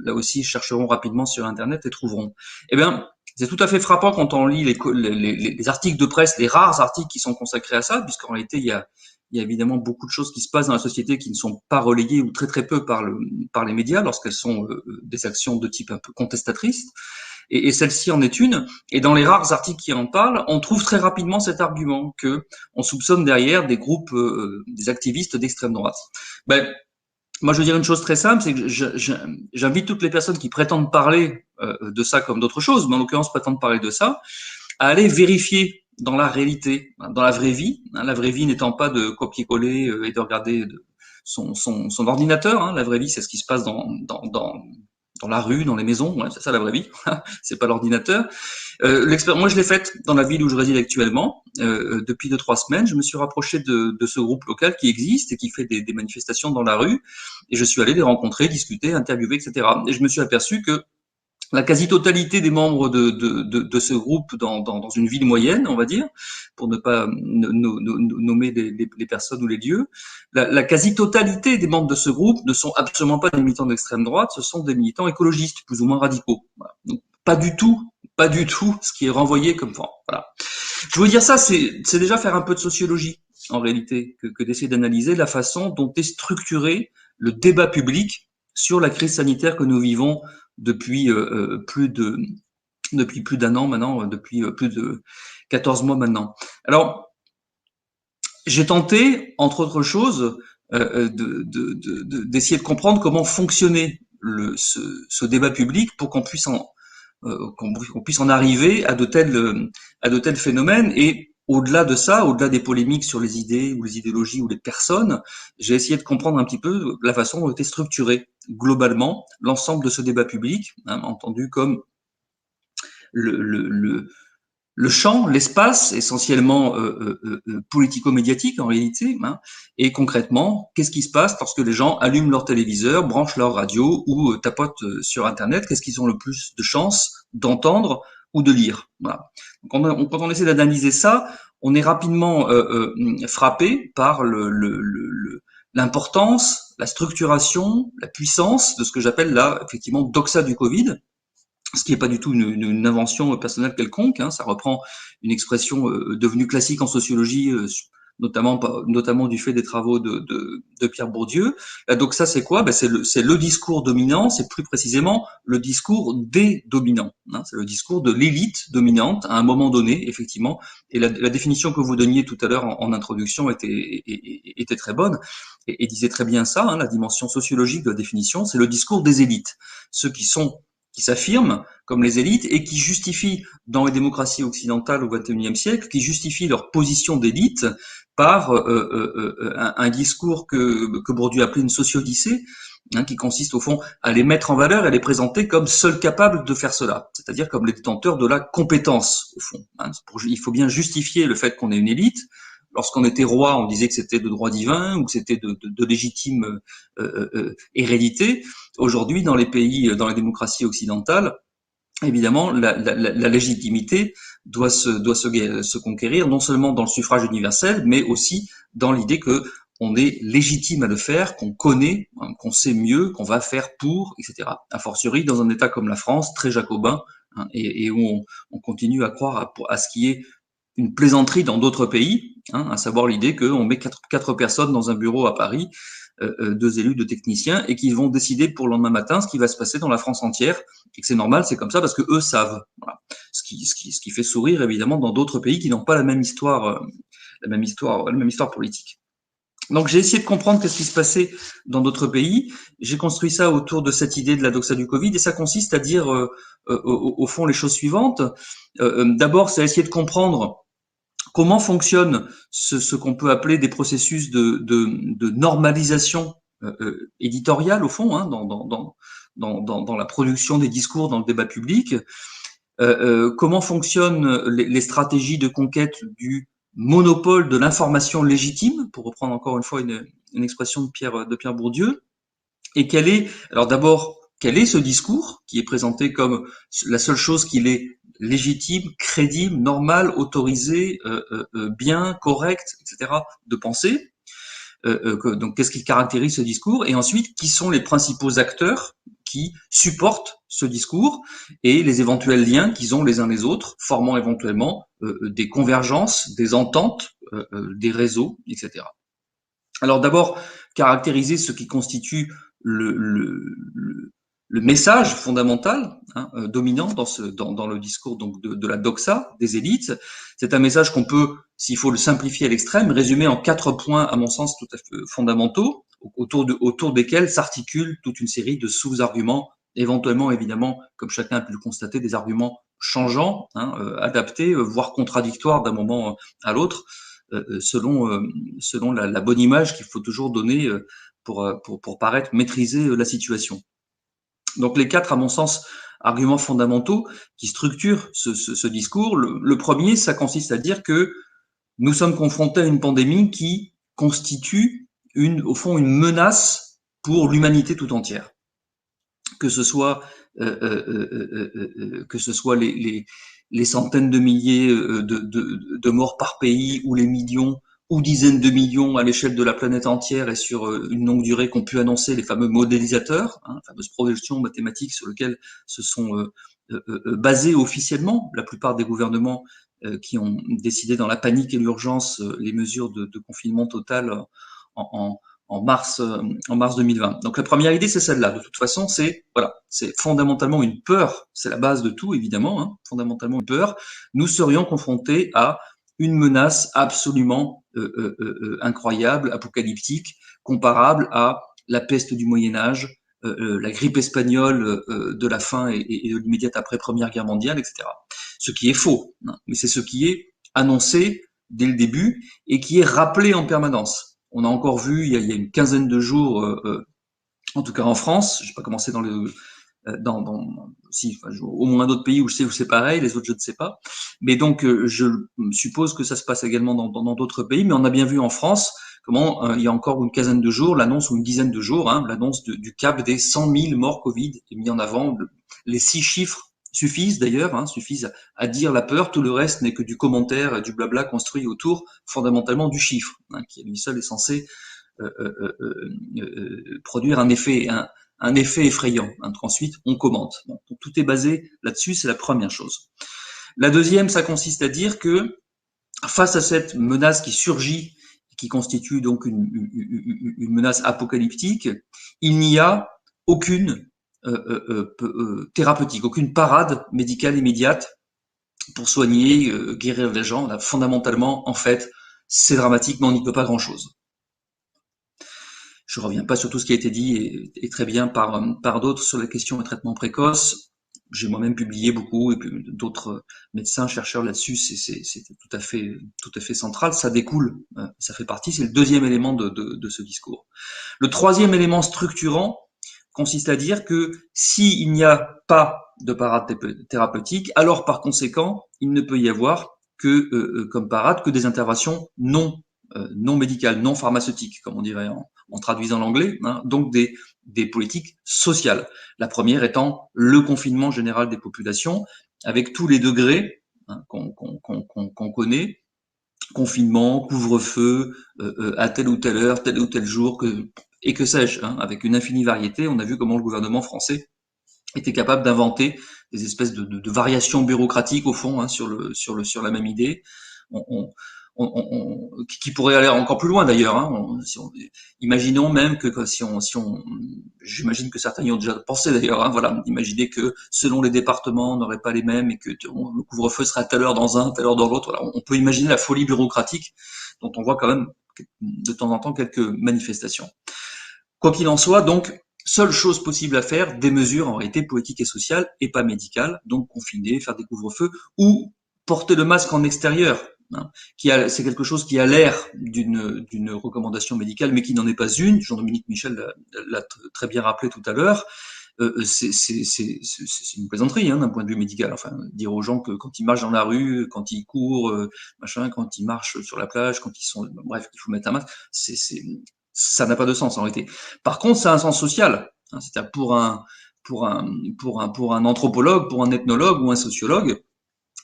là aussi, chercheront rapidement sur Internet et trouveront. Eh bien, c'est tout à fait frappant quand on lit les articles de presse, les rares articles qui sont consacrés à ça, puisqu'en réalité, il y a évidemment beaucoup de choses qui se passent dans la société qui ne sont pas relayées ou très peu par les médias lorsqu'elles sont des actions de type un peu contestatrice. Et celle-ci en est une. Et dans les rares articles qui en parlent, on trouve très rapidement cet argument que on soupçonne derrière des groupes, des activistes d'extrême droite. Ben, moi, je veux dire une chose très simple, c'est que j'invite toutes les personnes qui prétendent parler de ça comme d'autres choses, mais en l'occurrence prétendent parler de ça, à aller vérifier dans la réalité, dans la vraie vie, la vraie vie n'étant pas de copier-coller et de regarder son ordinateur. La vraie vie, c'est ce qui se passe dans la rue, dans les maisons, ouais, c'est ça la vraie vie, c'est pas l'ordinateur. Moi, je l'ai faite dans la ville où je réside actuellement. Depuis 2-3 semaines, je me suis rapproché de ce groupe local qui existe et qui fait des manifestations dans la rue, et je suis allé les rencontrer, discuter, interviewer, etc. Et je me suis aperçu que la quasi-totalité des membres de ce groupe dans une ville moyenne, on va dire, pour ne pas nommer les personnes ou les lieux, la quasi-totalité des membres de ce groupe ne sont absolument pas des militants d'extrême droite, ce sont des militants écologistes, plus ou moins radicaux. Voilà. Donc, pas du tout ce qui est renvoyé comme forme. Voilà. Je veux dire ça, c'est déjà faire un peu de sociologie, en réalité, que d'essayer d'analyser la façon dont est structuré le débat public sur la crise sanitaire que nous vivons depuis plus d'un an maintenant, depuis plus de 14 mois maintenant. Alors, j'ai tenté, entre autres choses, d'essayer de comprendre comment fonctionnait ce débat public pour qu'on puisse en arriver à de tels phénomènes. Et au-delà de ça, au-delà des polémiques sur les idées ou les idéologies ou les personnes, j'ai essayé de comprendre un petit peu la façon dont était structuré globalement l'ensemble de ce débat public, entendu comme le champ, l'espace essentiellement politico-médiatique en réalité, et concrètement, qu'est-ce qui se passe lorsque les gens allument leur téléviseur, branchent leur radio ou tapotent sur Internet, qu'est-ce qu'ils ont le plus de chances d'entendre ou de lire. Voilà. Donc quand on essaie d'analyser ça, on est rapidement frappé par l'importance, la structuration, la puissance de ce que j'appelle là effectivement doxa du Covid, ce qui n'est pas du tout une invention personnelle quelconque. Ça reprend une expression devenue classique en sociologie, notamment du fait des travaux de Pierre Bourdieu. Donc ça, c'est quoi? C'est le discours dominant, c'est plus précisément le discours des dominants. C'est le discours de l'élite dominante à un moment donné, effectivement. Et la définition que vous donniez tout à l'heure en introduction était très bonne et disait très bien ça. La dimension sociologique de la définition, c'est le discours des élites, ceux qui s'affirment comme les élites et qui justifient dans les démocraties occidentales au XXIe siècle, qui justifient leur position d'élite par un discours que Bourdieu appelait une sociodyssée, qui consiste au fond à les mettre en valeur et à les présenter comme seuls capables de faire cela, c'est-à-dire comme les détenteurs de la compétence au fond. Il faut bien justifier le fait qu'on est une élite. Lorsqu'on était roi, on disait que c'était de droit divin ou que c'était de légitime hérédité. Aujourd'hui, dans les démocraties occidentales, évidemment, la légitimité doit se conquérir non seulement dans le suffrage universel, mais aussi dans l'idée que on est légitime à le faire, qu'on connaît, qu'on sait mieux, qu'on va faire pour, etc. A fortiori, dans un État comme la France, très jacobin, hein, et où on continue à croire à ce qui est une plaisanterie dans d'autres pays, hein, à savoir l'idée qu'on met quatre personnes dans un bureau à Paris, 2 élus, 2 techniciens, et qui vont décider pour le lendemain matin ce qui va se passer dans la France entière, et que c'est normal, c'est comme ça parce que eux savent. Voilà. Ce qui fait sourire évidemment dans d'autres pays qui n'ont pas la même histoire politique. Donc j'ai essayé de comprendre qu'est-ce qui se passait dans d'autres pays. J'ai construit ça autour de cette idée de la doxa du Covid, et ça consiste à dire au fond les choses suivantes. D'abord, c'est essayer de comprendre comment fonctionne ce qu'on peut appeler des processus de normalisation éditoriale au fond, hein, dans la production des discours, dans le débat public. Comment fonctionnent les stratégies de conquête du monopole de l'information légitime, pour reprendre encore une fois une expression de Pierre Bourdieu. Et quel est ce discours qui est présenté comme la seule chose qu'il est légitime, crédible, normal, autorisé, bien, correct, etc. de penser. Donc, qu'est-ce qui caractérise ce discours? Et ensuite, qui sont les principaux acteurs qui supportent ce discours et les éventuels liens qu'ils ont les uns les autres, formant éventuellement des convergences, des ententes, des réseaux, etc. Alors d'abord, caractériser ce qui constitue le message fondamental, hein, dominant dans le discours donc de la doxa des élites. C'est un message qu'on peut, s'il faut le simplifier à l'extrême, résumer en 4 points, à mon sens, tout à fait fondamentaux, autour desquels s'articule toute une série de sous-arguments, éventuellement, évidemment, comme chacun a pu le constater, des arguments changeants, hein, adaptés, voire contradictoires d'un moment à l'autre, selon la bonne image qu'il faut toujours donner pour paraître maîtriser la situation. Donc les 4, à mon sens, arguments fondamentaux qui structurent ce discours. Le premier, ça consiste à dire que nous sommes confrontés à une pandémie qui constitue au fond une menace pour l'humanité tout entière. Que ce soit les centaines de milliers de morts par pays, ou les millions ou dizaines de millions à l'échelle de la planète entière et sur une longue durée qu'ont pu annoncer les fameux modélisateurs, hein, fameuses projections mathématiques sur lesquelles se sont basés officiellement la plupart des gouvernements qui ont décidé dans la panique et l'urgence les mesures de confinement total en mars 2020. Donc la première idée, c'est celle-là. De toute façon, c'est fondamentalement une peur. C'est la base de tout, évidemment. Hein, fondamentalement une peur. Nous serions confrontés à une menace absolument incroyable, apocalyptique, comparable à la peste du Moyen Âge, la grippe espagnole de la fin et de l'immédiate après Première Guerre mondiale, etc. Ce qui est faux, hein, mais c'est ce qui est annoncé dès le début et qui est rappelé en permanence. On a encore vu il y a une quinzaine de jours, en tout cas en France, je vais pas commencer au moins d'autres pays où je sais où c'est pareil, les autres je ne sais pas. Mais donc je suppose que ça se passe également dans d'autres pays, mais on a bien vu en France comment il y a encore une quinzaine de jours, l'annonce ou une dizaine de jours, hein, l'annonce du cap des 100 000 morts Covid est mis en avant. Les 6 chiffres suffisent d'ailleurs, hein, suffisent à dire la peur. Tout le reste n'est que du commentaire, du blabla construit autour fondamentalement du chiffre, hein, qui à lui seul est censé produire un effet effrayant. Hein, ensuite, on commente. Bon, donc tout est basé là-dessus, c'est la première chose. La deuxième, ça consiste à dire que face à cette menace qui surgit, qui constitue donc une menace apocalyptique, il n'y a aucune thérapeutique, aucune parade médicale immédiate pour soigner, guérir les gens. Là, fondamentalement, en fait, c'est dramatique, mais on n'y peut pas grand-chose. Je ne reviens pas sur tout ce qui a été dit et très bien par d'autres sur la question des traitements précoces. J'ai moi-même publié beaucoup, et puis d'autres médecins, chercheurs là-dessus, c'est tout à fait central. Ça découle, ça fait partie, c'est le deuxième élément de ce discours. Le troisième élément structurant consiste à dire que s'il n'y a pas de parade thérapeutique, alors par conséquent, il ne peut y avoir que comme parade que des interventions non médicales, non pharmaceutiques, comme on dirait en traduisant l'anglais, hein, donc des politiques sociales. La première étant le confinement général des populations, avec tous les degrés, hein, qu'on connaît, confinement, couvre-feu, à telle ou telle heure, tel ou tel jour, et que sais-je, hein, avec une infinie variété. On a vu comment le gouvernement français était capable d'inventer des espèces de variations bureaucratiques au fond, hein, sur la même idée. Qui pourrait aller encore plus loin d'ailleurs. Hein. Imaginons même que j'imagine que certains y ont déjà pensé d'ailleurs. Hein, voilà, imaginez que selon les départements, on n'aurait pas les mêmes et que le couvre-feu sera à telle heure dans un, telle heure dans l'autre. Voilà, on peut imaginer la folie bureaucratique dont on voit quand même de temps en temps quelques manifestations. Quoi qu'il en soit, donc, seule chose possible à faire, des mesures en réalité politiques et sociales et pas médicales, donc confiner, faire des couvre-feux ou porter le masque en extérieur. Hein, c'est quelque chose qui a l'air d'une recommandation médicale, mais qui n'en est pas une. Jean-Dominique Michel l'a très bien rappelé tout à l'heure. C'est une plaisanterie hein, d'un point de vue médical. Enfin, dire aux gens que quand ils marchent dans la rue, quand ils courent, machin, quand ils marchent sur la plage, quand ils sont, bref, il faut mettre un masque. Ça n'a pas de sens en réalité. Par contre, ça a un sens social. Hein, c'est-à-dire pour un anthropologue, pour un ethnologue ou un sociologue,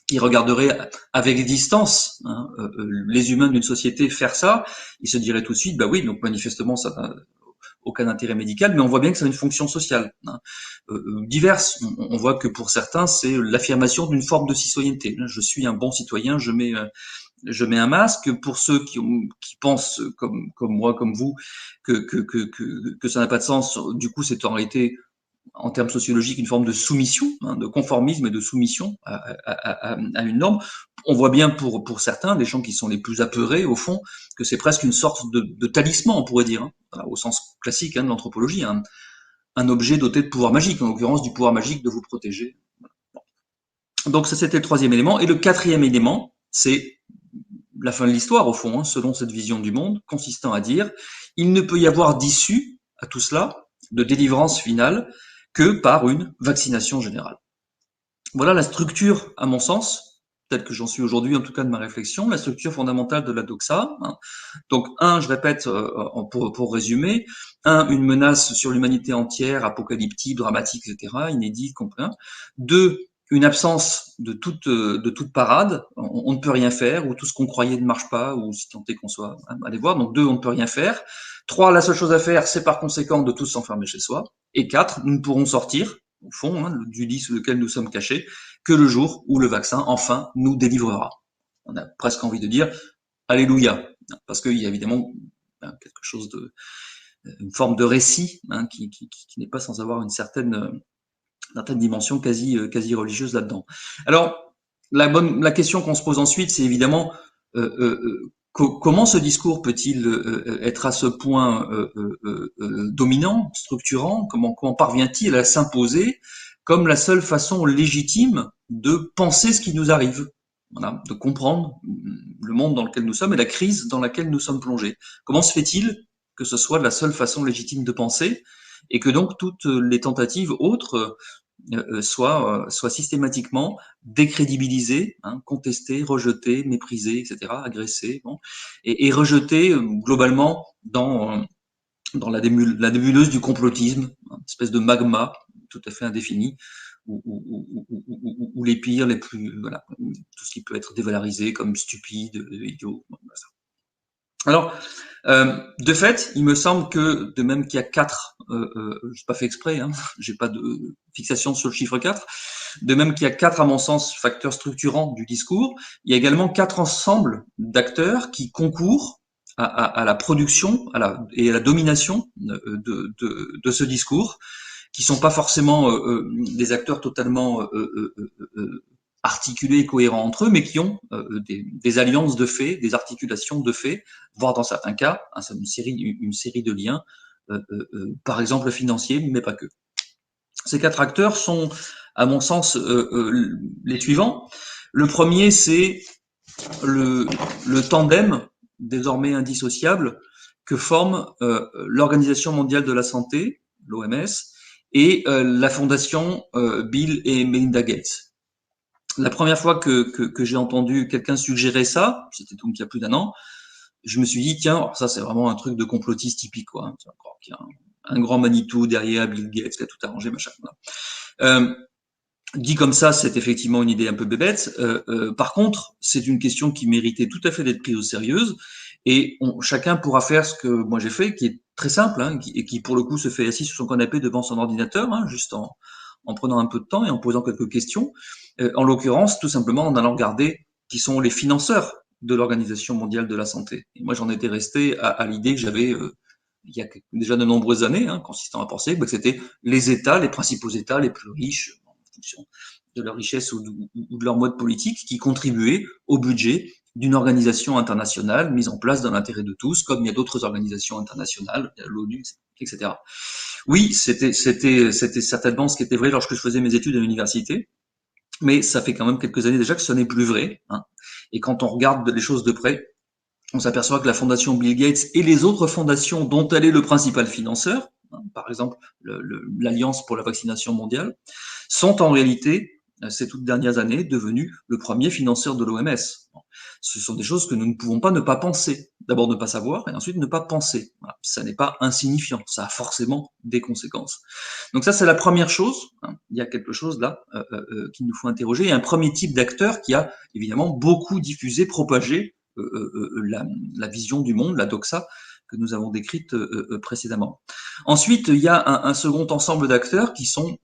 qui regarderait avec distance hein, les humains d'une société faire ça, il se dirait tout de suite, bah oui, donc manifestement ça n'a aucun intérêt médical, mais on voit bien que ça a une fonction sociale hein, diverse. On voit que pour certains, c'est l'affirmation d'une forme de citoyenneté. Je suis un bon citoyen, je mets un masque. Pour ceux qui pensent comme moi, comme vous, que ça n'a pas de sens, du coup, c'est en réalité en termes sociologiques, une forme de soumission, hein, de conformisme et de soumission à une norme. On voit bien pour certains, les gens qui sont les plus apeurés, au fond, que c'est presque une sorte de talisman, on pourrait dire, hein, voilà, au sens classique hein, de l'anthropologie, hein, un objet doté de pouvoir magique, en l'occurrence du pouvoir magique de vous protéger. Bon. Donc ça, c'était le troisième élément. Et le quatrième élément, c'est la fin de l'histoire, au fond, hein, selon cette vision du monde, consistant à dire, il ne peut y avoir d'issue à tout cela, de délivrance finale, que par une vaccination générale. Voilà la structure, à mon sens, telle que j'en suis aujourd'hui, en tout cas de ma réflexion, la structure fondamentale de la doxa. Hein. Donc, je répète, pour résumer, une menace sur l'humanité entière, apocalyptique, dramatique, etc., inédite, complet. 2, une absence de toute parade, on ne peut rien faire, ou tout ce qu'on croyait ne marche pas, ou si tant est qu'on soit allé voir. Donc 2, on ne peut rien faire. 3, la seule chose à faire, c'est par conséquent de tous s'enfermer chez soi. Et 4, nous ne pourrons sortir, au fond, hein, du lit sous lequel nous sommes cachés, que le jour où le vaccin, enfin, nous délivrera. On a presque envie de dire Alléluia, parce qu'il y a évidemment quelque chose une forme de récit hein, qui n'est pas sans avoir une certaine dimension quasi religieuse là-dedans. Alors, la question qu'on se pose ensuite, c'est évidemment comment ce discours peut-il être à ce point dominant, structurant? Comment parvient-il à s'imposer comme la seule façon légitime de penser ce qui nous arrive? Voilà, de comprendre le monde dans lequel nous sommes et la crise dans laquelle nous sommes plongés. Comment se fait-il que ce soit la seule façon légitime de penser et que donc toutes les tentatives autres soient systématiquement décrédibilisées, hein, contestées, rejetées, méprisées, etc., agressées, bon, et rejetées globalement dans la nébuleuse du complotisme, une espèce de magma tout à fait indéfini, où les pires, les plus, voilà, tout ce qui peut être dévalorisé comme stupide, idiot. Voilà. Alors, de fait, il me semble que de même qu'il y a 4, j'ai pas fait exprès, hein, j'ai pas de fixation sur le chiffre 4, de même qu'il y a 4, à mon sens, facteurs structurants du discours, il y a également 4 ensembles d'acteurs qui concourent à la production et à la domination de ce discours, qui sont pas forcément des acteurs totalement articulés et cohérents entre eux, mais qui ont des alliances de faits, des articulations de faits, voire dans certains cas, hein, une série de liens, par exemple financiers, mais pas que. Ces 4 acteurs sont, à mon sens, les suivants. Le premier, c'est le tandem, désormais indissociable, que forme l'Organisation mondiale de la santé, l'OMS, et la fondation Bill et Melinda Gates. La première fois que j'ai entendu quelqu'un suggérer ça, c'était donc il y a plus d'1 an, je me suis dit, tiens, ça c'est vraiment un truc de complotiste typique, quoi. Hein, il y a un grand Manitou derrière Bill Gates qui a tout arrangé, machin. Voilà. Dit comme ça, c'est effectivement une idée un peu bébête. Par contre, c'est une question qui méritait tout à fait d'être prise au sérieux, et chacun pourra faire ce que moi j'ai fait, qui est très simple, hein, et qui pour le coup se fait assis sur son canapé devant son ordinateur, hein, juste en en prenant un peu de temps et en posant quelques questions. En l'occurrence, tout simplement en allant regarder qui sont les financeurs de l'Organisation mondiale de la santé. Et moi, j'en étais resté à l'idée que j'avais il y a déjà de nombreuses années, consistant à penser que c'était les États, les principaux États les plus riches, en fonction de leur richesse ou de leur mode politique, qui contribuaient au budget d'une organisation internationale mise en place dans l'intérêt de tous, comme il y a d'autres organisations internationales, l'ONU, etc. Oui, c'était certainement ce qui était vrai lorsque je faisais mes études à l'université, mais ça fait quand même quelques années déjà que ce n'est plus vrai. Et quand on regarde les choses de près, on s'aperçoit que la fondation Bill Gates et les autres fondations dont elle est le principal financeur, par exemple l'Alliance pour la vaccination mondiale, sont en réalité, ces toutes dernières années, devenus le premier financeur de l'OMS. Ce sont des choses que nous ne pouvons pas ne pas penser. D'abord ne pas savoir et ensuite ne pas penser. Voilà. Ça n'est pas insignifiant, ça a forcément des conséquences. Donc ça, c'est la première chose. Il y a quelque chose là qu'il nous faut interroger. Il y a un premier type d'acteur qui a évidemment beaucoup diffusé, propagé la vision du monde, la doxa, que nous avons décrite précédemment. Ensuite, il y a un second ensemble d'acteurs qui sont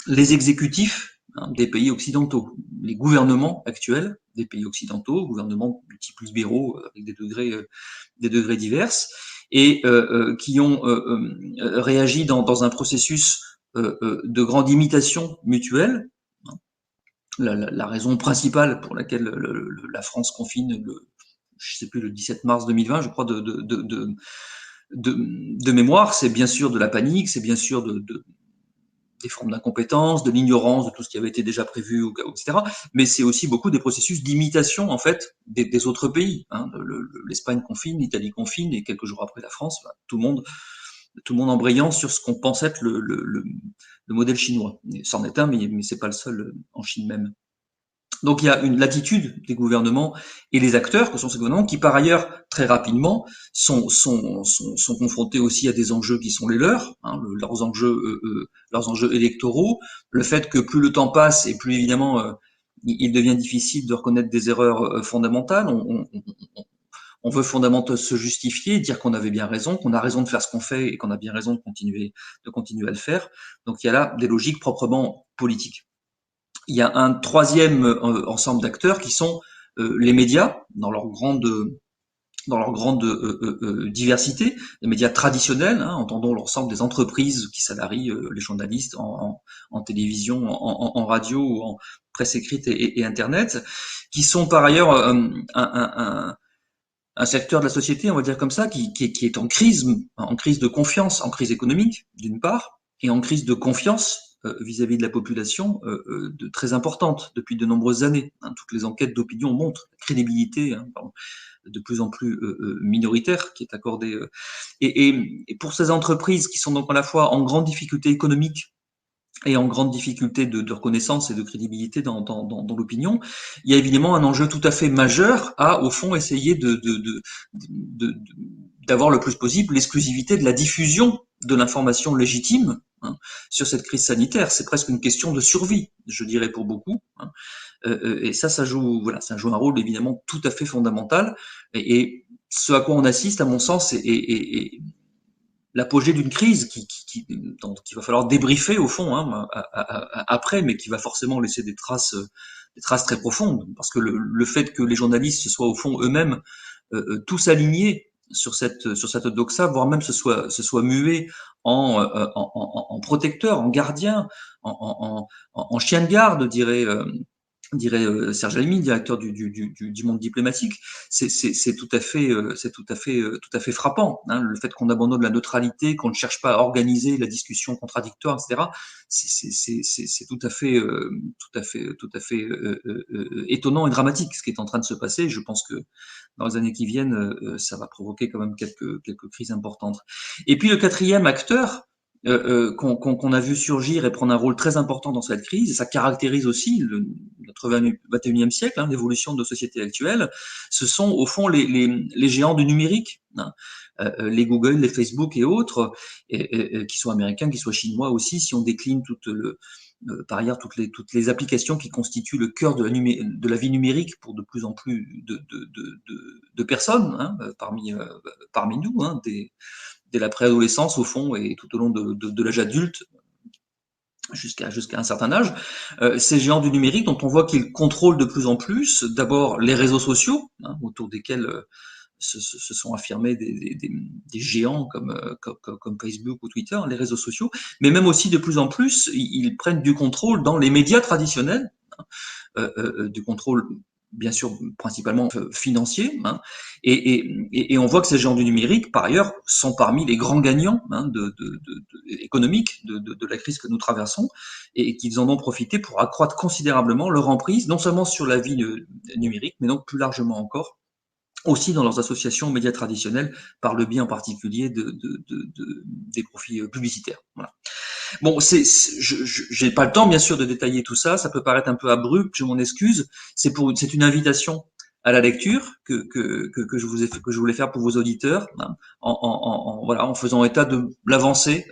les exécutifs des pays occidentaux, les gouvernements actuels des pays occidentaux, gouvernements type libéraux avec des degrés divers, et qui ont réagi dans un processus de grande imitation mutuelle. La raison principale pour laquelle la France confine je sais plus, le 17 mars 2020, je crois, de mémoire, c'est bien sûr de la panique, c'est bien sûr des formes d'incompétence, de l'ignorance de tout ce qui avait été déjà prévu, etc. Mais c'est aussi beaucoup des processus d'imitation, en fait, des autres pays. L'Espagne confine, l'Italie confine, et quelques jours après la France, tout le monde embrayant sur ce qu'on pense être le modèle chinois. C'en est un, mais c'est pas le seul en Chine même. Donc il y a une latitude des gouvernements et les acteurs que sont ces gouvernements qui par ailleurs très rapidement sont confrontés aussi à des enjeux qui sont les leurs, leurs enjeux électoraux, le fait que plus le temps passe et plus évidemment il devient difficile de reconnaître des erreurs fondamentales. On veut fondamentalement se justifier, dire qu'on avait bien raison, qu'on a raison de faire ce qu'on fait et qu'on a bien raison de continuer à le faire. Donc il y a là des logiques proprement politiques. Il y a un troisième ensemble d'acteurs qui sont les médias dans leur grande diversité, les médias traditionnels, entendons l'ensemble des entreprises qui salarient les journalistes en télévision, en radio, en presse écrite et Internet, qui sont par ailleurs un secteur de la société, on va dire comme ça, qui est en crise de confiance, en crise économique d'une part, et en crise de confiance vis-à-vis de la population très importante depuis de nombreuses années. Toutes les enquêtes d'opinion montrent la crédibilité de plus en plus minoritaire qui est accordée. Et pour ces entreprises qui sont donc à la fois en grande difficulté économique et en grande difficulté de reconnaissance et de crédibilité dans l'opinion, il y a évidemment un enjeu tout à fait majeur à, au fond, essayer d'avoir le plus possible l'exclusivité de la diffusion de l'information légitime sur cette crise sanitaire. C'est presque une question de survie, je dirais pour beaucoup. Et ça joue un rôle évidemment tout à fait fondamental. Et ce à quoi on assiste, à mon sens, est l'apogée d'une crise qu'il va falloir débriefer au fond après, mais qui va forcément laisser des traces très profondes, parce que le fait que les journalistes se soient au fond eux-mêmes tous alignés sur cette doxa, voire même se soient mués en protecteur, en gardien, en chien de garde, dirait Serge Alimi, directeur du monde diplomatique, c'est tout à fait frappant. Le fait qu'on abandonne la neutralité, qu'on ne cherche pas à organiser la discussion contradictoire, etc. C'est tout à fait étonnant et dramatique ce qui est en train de se passer. Je pense que dans les années qui viennent, ça va provoquer quand même quelques crises importantes. Et puis le quatrième acteur qu'on a vu surgir et prendre un rôle très important dans cette crise, et ça caractérise aussi notre 21e siècle, l'évolution de nos sociétés actuelles, ce sont au fond les géants du numérique, les Google, les Facebook et autres, qui soient américains, qui soient chinois aussi, si on décline par ailleurs toutes les applications qui constituent le cœur de la vie numérique pour de plus en plus de personnes parmi nous, dès la préadolescence au fond et tout au long de l'âge adulte. jusqu'à un certain âge, ces géants du numérique dont on voit qu'ils contrôlent de plus en plus, d'abord les réseaux sociaux, hein, autour desquels se sont affirmés des géants comme Facebook ou Twitter, les réseaux sociaux, mais même aussi de plus en plus, ils prennent du contrôle dans les médias traditionnels, hein, du contrôle bien sûr principalement financier, hein, et on voit que ces géants du numérique, par ailleurs, sont parmi les grands gagnants, hein, économiques de la crise que nous traversons, et qu'ils en ont profité pour accroître considérablement leur emprise, non seulement sur la vie numérique, mais donc plus largement encore aussi dans leurs associations médias traditionnels, par le biais en particulier des profits publicitaires. Voilà. Bon, j'ai pas le temps bien sûr de détailler tout ça. Ça peut paraître un peu abrupt, je m'en excuse. C'est une invitation à la lecture que je voulais faire pour vos auditeurs, hein, en faisant état de l'avancée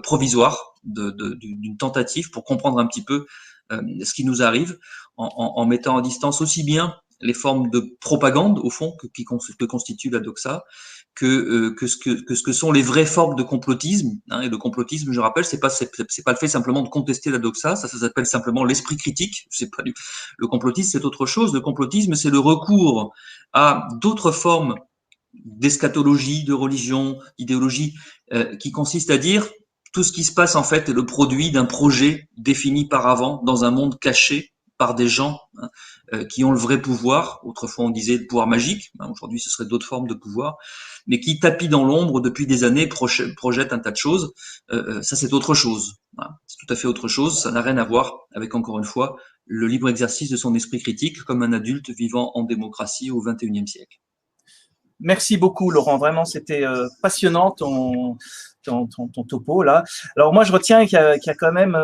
provisoire d'une tentative pour comprendre un petit peu ce qui nous arrive, en mettant en distance aussi bien les formes de propagande au fond que constitue la doxa, que ce que sont les vraies formes de complotisme, hein. Et le complotisme, je rappelle, c'est pas le fait simplement de contester la doxa, ça s'appelle simplement l'esprit critique. C'est pas le complotisme, c'est autre chose. Le complotisme, c'est le recours à d'autres formes d'eschatologie, de religion, d'idéologie, qui consiste à dire tout ce qui se passe en fait est le produit d'un projet défini par avant dans un monde caché par des gens, hein, qui ont le vrai pouvoir. Autrefois, on disait le pouvoir magique. Hein, aujourd'hui, ce serait d'autres formes de pouvoir, mais qui tapis dans l'ombre depuis des années, projettent un tas de choses. Ça, c'est autre chose. Voilà. C'est tout à fait autre chose. Ça n'a rien à voir avec, encore une fois, le libre exercice de son esprit critique comme un adulte vivant en démocratie au XXIe siècle. Merci beaucoup, Laurent. Vraiment, c'était passionnant ton topo là. Alors moi, je retiens qu'il y a quand même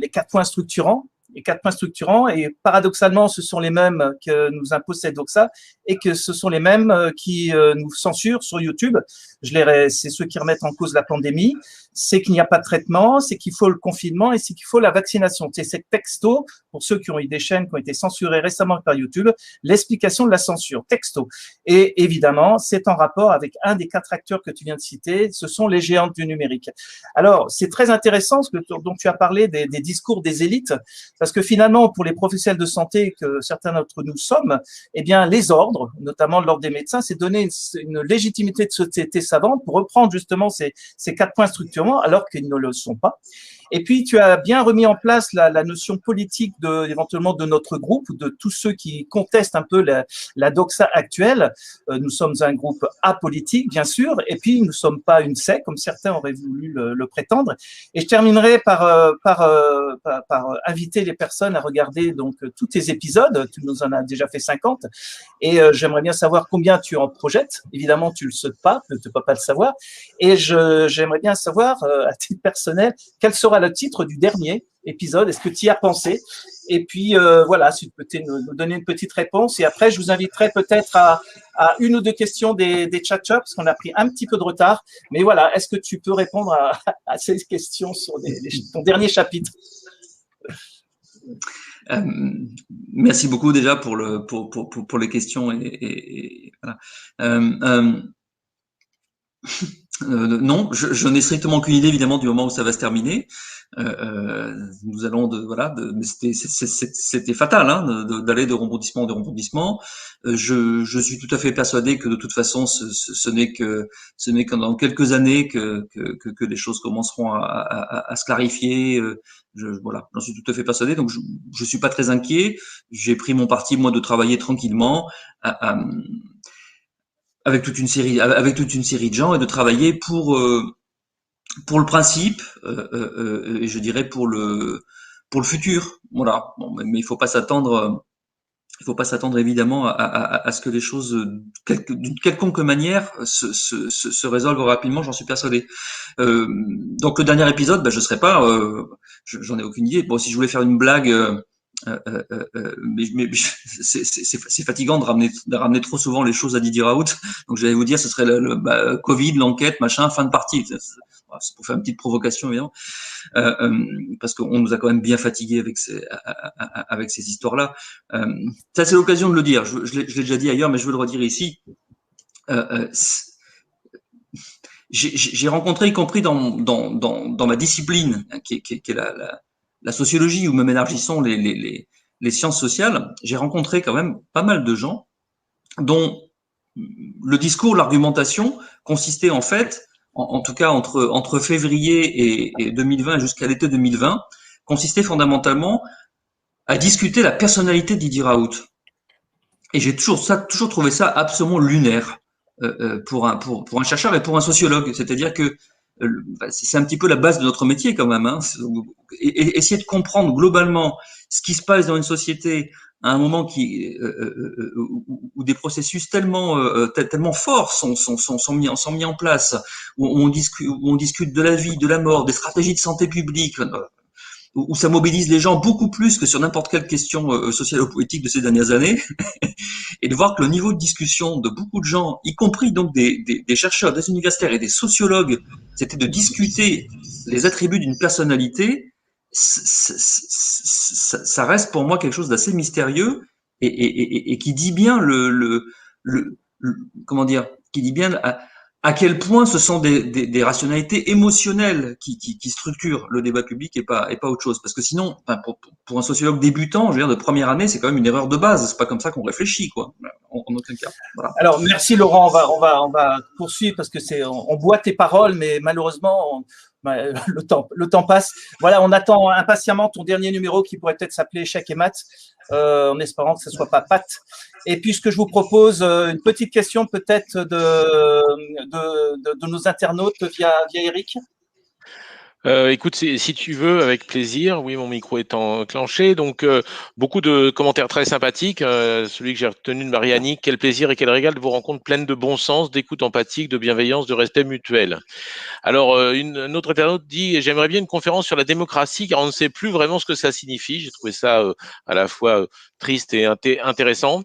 les 4 points structurants. Les 4 points structurants, et paradoxalement, ce sont les mêmes que nous impose cette doxa, et que ce sont les mêmes qui nous censurent sur YouTube. C'est ceux qui remettent en cause la pandémie, c'est qu'il n'y a pas de traitement, c'est qu'il faut le confinement, et c'est qu'il faut la vaccination. C'est ces texto, pour ceux qui ont eu des chaînes qui ont été censurées récemment par YouTube, l'explication de la censure, texto. Et évidemment, c'est en rapport avec un des 4 acteurs que tu viens de citer, ce sont les géants du numérique. Alors, c'est très intéressant ce dont tu as parlé des discours des élites, parce que finalement, pour les professionnels de santé que certains d'entre nous sommes, eh bien, les ordres, notamment l'ordre des médecins, c'est donner une légitimité de société savante pour reprendre justement ces 4 points structurants, alors qu'ils ne le sont pas. Et puis, tu as bien remis en place la notion politique éventuellement de notre groupe, de tous ceux qui contestent un peu la doxa actuelle. Nous sommes un groupe apolitique, bien sûr, et puis nous ne sommes pas une secte, comme certains auraient voulu le prétendre. Et je terminerai par inviter les personnes à regarder donc tous tes épisodes. Tu nous en as déjà fait 50, et j'aimerais bien savoir combien tu en projettes. Évidemment, tu le sais pas, tu ne peux pas le savoir. Et j'aimerais bien savoir, à titre personnel, quel sera le titre du dernier épisode. Est-ce que tu y as pensé? Et puis, voilà, si tu peux nous donner une petite réponse. Et après, je vous inviterai peut-être à une ou deux questions des chat-ups, parce qu'on a pris un petit peu de retard. Mais voilà, est-ce que tu peux répondre à ces questions sur ton dernier chapitre? Merci beaucoup déjà pour les questions et voilà. Non, je n'ai strictement aucune idée évidemment du moment où ça va se terminer. Nous allons mais c'était fatal, hein, d'aller de rebondissement en rebondissement. Je suis tout à fait persuadé que de toute façon ce n'est que dans quelques années que les choses commenceront à se clarifier. Voilà, j'en suis tout à fait persuadé. Donc je suis pas très inquiet. J'ai pris mon parti moi de travailler tranquillement avec toute une série de gens et de travailler pour le principe et je dirais pour le futur. Voilà. Bon, mais il faut pas s'attendre évidemment à ce que les choses d'une quelconque manière se résolvent rapidement, j'en suis persuadé. Donc le dernier épisode, je serai pas, j'en ai aucune idée. Bon, si je voulais faire une blague, mais c'est fatigant de ramener trop souvent les choses à Didier Raoult. Donc j'allais vous dire, ce serait le Covid, l'enquête, machin, fin de partie. C'est pour faire une petite provocation évidemment, parce qu'on nous a quand même bien fatigués avec ces histoires-là. Ça c'est l'occasion de le dire. Je l'ai déjà dit ailleurs, mais je veux le redire ici. j'ai rencontré, y compris dans ma discipline, hein, qui est la sociologie, ou même élargissons les sciences sociales, j'ai rencontré quand même pas mal de gens dont le discours, l'argumentation consistait en fait, en tout cas entre février et 2020 jusqu'à l'été 2020, consistait fondamentalement à discuter la personnalité de Didier Raoult. Et j'ai toujours trouvé ça absolument lunaire pour un chercheur et pour un sociologue. C'est-à-dire que c'est un petit peu la base de notre métier quand même. Hein. Essayer de comprendre globalement ce qui se passe dans une société à un moment où des processus tellement forts sont mis en place, où on discute de la vie, de la mort, des stratégies de santé publique, où ça mobilise les gens beaucoup plus que sur n'importe quelle question sociale ou politique de ces dernières années, et de voir que le niveau de discussion de beaucoup de gens, y compris donc des chercheurs, des universitaires et des sociologues, c'était de discuter les attributs d'une personnalité, ça reste pour moi quelque chose d'assez mystérieux et qui dit bien comment dire, qui dit bien à quel point ce sont des rationalités émotionnelles qui structurent le débat public et pas autre chose. Parce que sinon, pour un sociologue débutant, je veux dire, de première année, c'est quand même une erreur de base. C'est pas comme ça qu'on réfléchit, quoi. En aucun cas. Voilà. Alors, merci Laurent. On va poursuivre parce que on boit tes paroles, mais malheureusement, le temps passe. Voilà, on attend impatiemment ton dernier numéro qui pourrait peut-être s'appeler Échec et maths, en espérant que ce soit pas Pat. Et puis, ce que je vous propose, une petite question peut-être de nos internautes via Eric. Écoute, si tu veux, avec plaisir. Oui, mon micro est enclenché. Donc, beaucoup de commentaires très sympathiques. Celui que j'ai retenu de Marie-Annick, quel plaisir et quel régal de vos rencontres pleines de bon sens, d'écoute empathique, de bienveillance, de respect mutuel. Alors, une autre internaute dit « J'aimerais bien une conférence sur la démocratie, car on ne sait plus vraiment ce que ça signifie. » J'ai trouvé ça à la fois triste et intéressant.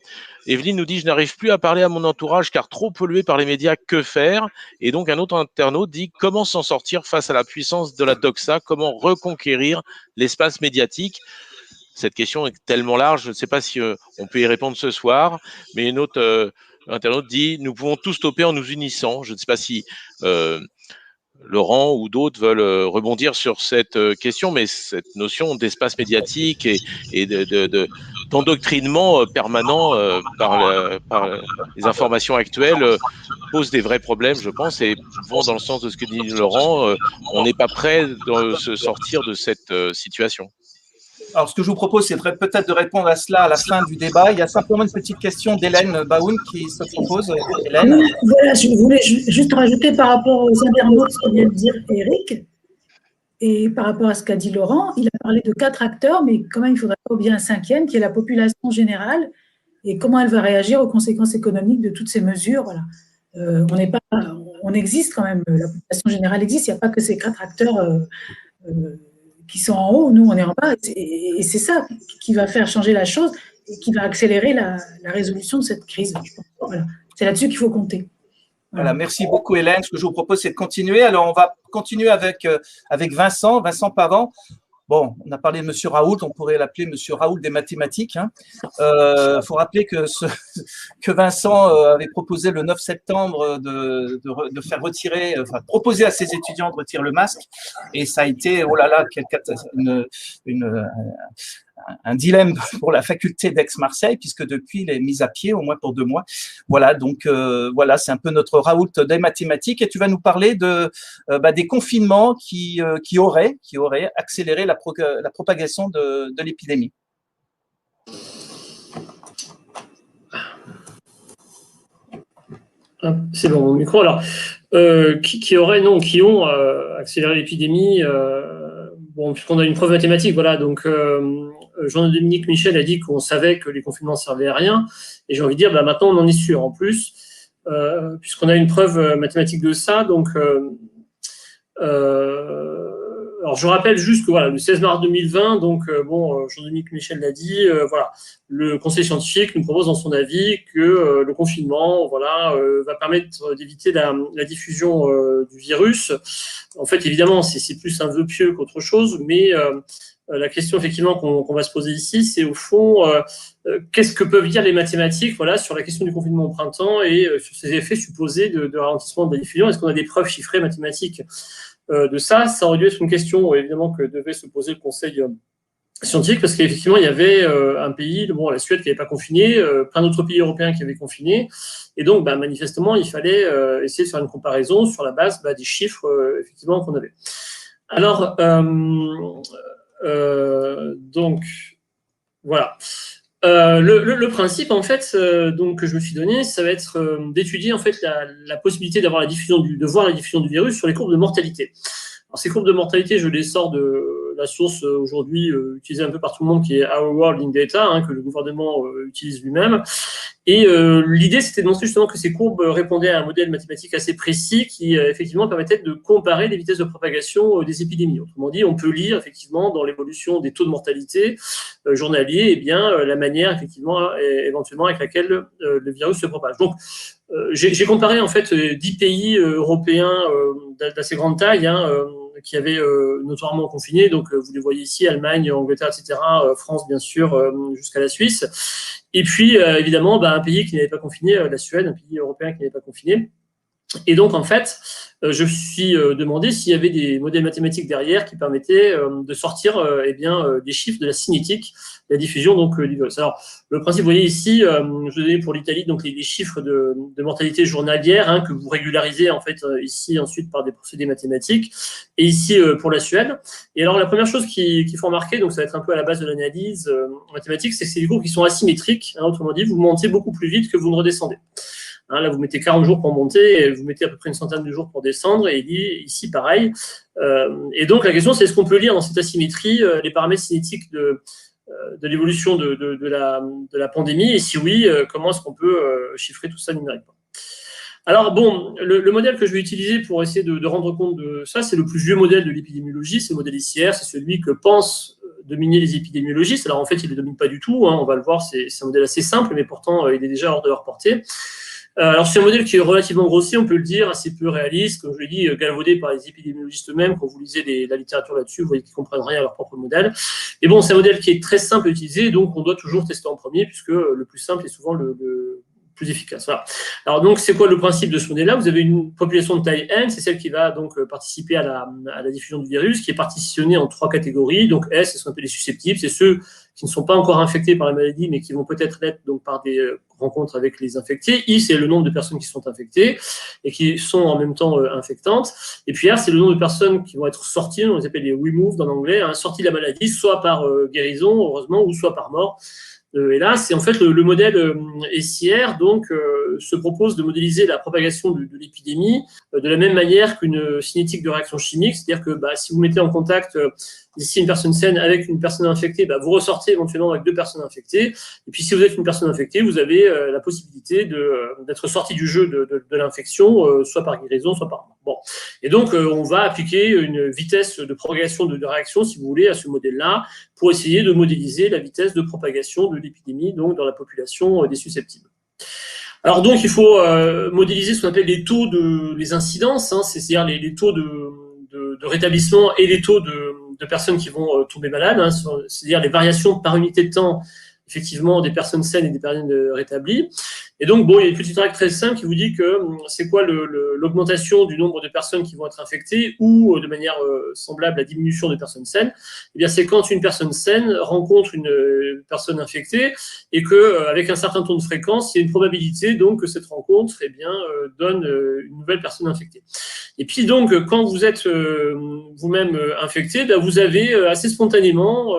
Evelyne nous dit « Je n'arrive plus à parler à mon entourage car trop pollué par les médias, que faire ?» Et donc un autre internaute dit « Comment s'en sortir face à la puissance de la doxa? Comment reconquérir l'espace médiatique ?» Cette question est tellement large, je ne sais pas si on peut y répondre ce soir, mais une autre internaute dit « Nous pouvons tout stopper en nous unissant ». Je ne sais pas si Laurent ou d'autres veulent rebondir sur cette question, mais cette notion d'espace médiatique et d'endoctrinement permanent par les informations actuelles pose des vrais problèmes, je pense, et vont dans le sens de ce que dit Laurent. On n'est pas prêt de se sortir de cette situation. Alors, ce que je vous propose, c'est peut-être de répondre à cela à la fin du débat. Il y a simplement une petite question d'Hélène Baoun qui se propose. Hélène. Oui, voilà, je voulais juste rajouter par rapport aux internautes ce que vient de dire Eric, et par rapport à ce qu'a dit Laurent, il a parlé de 4 acteurs, mais quand même, il faudrait pas oublier un 5e, qui est la population générale, et comment elle va réagir aux conséquences économiques de toutes ces mesures. Voilà. On existe quand même, la population générale existe, il n'y a pas que ces 4 acteurs qui sont en haut, nous on est en bas, et c'est ça qui va faire changer la chose et qui va accélérer la résolution de cette crise. Je pense. Voilà. C'est là-dessus qu'il faut compter. Voilà, merci beaucoup Hélène. Ce que je vous propose, c'est de continuer. Alors, on va continuer avec Vincent Pavant. Bon, on a parlé de Monsieur Raoult, on pourrait l'appeler Monsieur Raoult des mathématiques. Faut rappeler que Vincent avait proposé le 9 septembre de faire retirer, enfin proposer à ses étudiants de retirer le masque, et ça a été, oh là là, un dilemme pour la faculté d'Aix-Marseille, puisque depuis, il est mis à pied, au moins pour 2 mois. Voilà, donc voilà, c'est un peu notre Raoult des mathématiques. Et tu vas nous parler des confinements qui auraient accéléré la propagation de l'épidémie. C'est bon, mon micro. Alors, qui ont accéléré l'épidémie. Bon, puisqu'on a une preuve mathématique, voilà. Donc, Jean-Dominique Michel a dit qu'on savait que les confinements servaient à rien. Et j'ai envie de dire, maintenant, on en est sûr. En plus, puisqu'on a une preuve mathématique de ça. Donc, alors, je rappelle juste que voilà, le 16 mars 2020, donc Jean-Dominique Michel l'a dit, voilà, le Conseil scientifique nous propose dans son avis que le confinement, va permettre d'éviter la diffusion du virus. En fait, évidemment, c'est plus un vœu pieux qu'autre chose, mais la question effectivement qu'on va se poser ici, c'est au fond, qu'est-ce que peuvent dire les mathématiques, voilà, sur la question du confinement au printemps et sur ces effets supposés de ralentissement de la diffusion. Est-ce qu'on a des preuves chiffrées mathématiques de ça? Ça aurait dû être une question évidemment que devait se poser le Conseil scientifique, parce qu'effectivement, il y avait un pays, bon, la Suède qui n'avait pas confiné, plein d'autres pays européens qui avaient confiné, et donc manifestement, il fallait essayer de faire une comparaison sur la base des chiffres effectivement qu'on avait. Alors, donc, voilà. Le principe, en fait, donc, que je me suis donné, ça va être d'étudier en fait la possibilité d'avoir de voir la diffusion du virus sur les courbes de mortalité. Alors, ces courbes de mortalité, je les sors de la source aujourd'hui utilisée un peu par tout le monde, qui est Our World in Data, que le gouvernement utilise lui-même. Et l'idée, c'était de montrer justement que ces courbes répondaient à un modèle mathématique assez précis qui, effectivement, permettait de comparer les vitesses de propagation des épidémies. Autrement dit, on peut lire, effectivement, dans l'évolution des taux de mortalité journaliers, la manière, effectivement, éventuellement, avec laquelle le virus se propage. Donc, j'ai comparé, en fait, 10 pays européens d'assez grande taille, qui avaient notoirement confiné. Donc, vous les voyez ici, Allemagne, Angleterre, etc., France, bien sûr, jusqu'à la Suisse. Et puis, évidemment, un pays qui n'avait pas confiné, la Suède, un pays européen qui n'avait pas confiné. Et donc, en fait, je me suis demandé s'il y avait des modèles mathématiques derrière qui permettaient de sortir des chiffres de la cinétique, la diffusion donc du virus. Alors, le principe, vous voyez ici, je vous ai donné pour l'Italie donc les chiffres de mortalité journalière que vous régularisez en fait ici ensuite par des procédés mathématiques, et ici pour la Suède. Et alors, la première chose qu'il faut remarquer, donc ça va être un peu à la base de l'analyse mathématique, c'est que c'est des groupes qui sont asymétriques. Autrement dit, vous montez beaucoup plus vite que vous ne redescendez. Là, vous mettez 40 jours pour monter, et vous mettez à peu près une centaine de jours pour descendre, et ici, pareil. Et donc, la question, c'est est-ce qu'on peut lire dans cette asymétrie les paramètres cinétiques de l'évolution de la pandémie, et si oui, comment est-ce qu'on peut chiffrer tout ça numériquement? Alors, bon, le modèle que je vais utiliser pour essayer de rendre compte de ça, c'est le plus vieux modèle de l'épidémiologie, c'est le modèle ICR, c'est celui que pensent dominer les épidémiologistes. Alors, en fait, il ne les domine pas du tout, on va le voir, c'est un modèle assez simple, mais pourtant, il est déjà hors de leur portée. Alors, c'est un modèle qui est relativement grossier, on peut le dire, assez peu réaliste, comme je l'ai dit, galvaudé par les épidémiologistes eux-mêmes. Quand vous lisez la littérature là-dessus, vous voyez qu'ils ne comprennent rien à leur propre modèle. Et bon, c'est un modèle qui est très simple à utiliser, donc on doit toujours tester en premier, puisque le plus simple est souvent le plus efficace. Voilà. Alors, donc, c'est quoi le principe de ce modèle-là? Vous avez une population de taille N, c'est celle qui va donc participer à la diffusion du virus, qui est partitionnée en 3 catégories. Donc, S, c'est ce qu'on appelle les susceptibles, c'est ceux qui ne sont pas encore infectés par la maladie, mais qui vont peut-être l'être donc par des rencontres avec les infectés. I, c'est le nombre de personnes qui sont infectées et qui sont en même temps infectantes. Et puis R, c'est le nombre de personnes qui vont être sorties, on les appelle les removed en anglais, sorties de la maladie, soit par guérison, heureusement, ou soit par mort. Et là, c'est en fait le modèle SIR, donc, se propose de modéliser la propagation de l'épidémie de la même manière qu'une cinétique de réaction chimique, c'est-à-dire que si vous mettez en contact ici une personne saine avec une personne infectée, vous ressortez éventuellement avec 2 personnes infectées, et puis si vous êtes une personne infectée, vous avez la possibilité d'être sorti du jeu de l'infection, soit par guérison, soit par mort. Bon. Et donc, on va appliquer une vitesse de propagation de réaction, si vous voulez, à ce modèle-là, pour essayer de modéliser la vitesse de propagation de l'épidémie, donc dans la population des susceptibles. Alors donc, il faut modéliser ce qu'on appelle les taux les incidences, c'est-à-dire les taux de rétablissement et les taux de personnes qui vont tomber malades, c'est-à-dire les variations par unité de temps, effectivement, des personnes saines et des personnes rétablies. Et donc, bon, il y a une petite règle très simple qui vous dit que c'est quoi l'augmentation du nombre de personnes qui vont être infectées ou, de manière semblable, la diminution de personnes saines. Eh bien, c'est quand une personne saine rencontre une personne infectée et que, avec un certain taux de fréquence, il y a une probabilité donc que cette rencontre, donne une nouvelle personne infectée. Et puis donc, quand vous êtes vous-même infecté, vous avez assez spontanément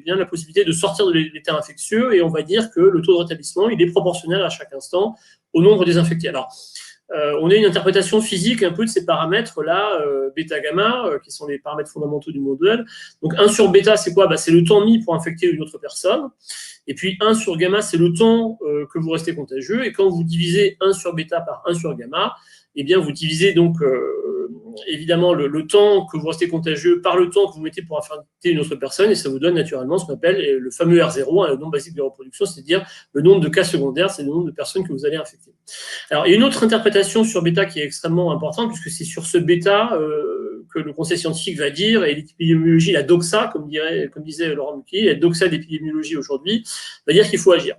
la possibilité de sortir de l'état infectieux, et on va dire que le taux de rétablissement, il est proportionnel à chaque instant au nombre des infectés. Alors, on a une interprétation physique un peu de ces paramètres-là, bêta-gamma, qui sont les paramètres fondamentaux du modèle. Donc, 1 sur bêta, c'est quoi? C'est le temps mis pour infecter une autre personne. Et puis, 1 sur gamma, c'est le temps que vous restez contagieux. Et quand vous divisez 1 sur bêta par 1 sur gamma, vous divisez donc évidemment le temps que vous restez contagieux par le temps que vous mettez pour infecter une autre personne, et ça vous donne naturellement ce qu'on appelle le fameux R0, le nombre basique de reproduction, c'est-à-dire le nombre de cas secondaires, c'est le nombre de personnes que vous allez infecter. Alors, il y a une autre interprétation sur bêta qui est extrêmement importante, puisque c'est sur ce bêta que le conseil scientifique va dire, et l'épidémiologie, la doxa, comme disait Laurent Mucchi, la doxa d'épidémiologie aujourd'hui, va dire qu'il faut agir.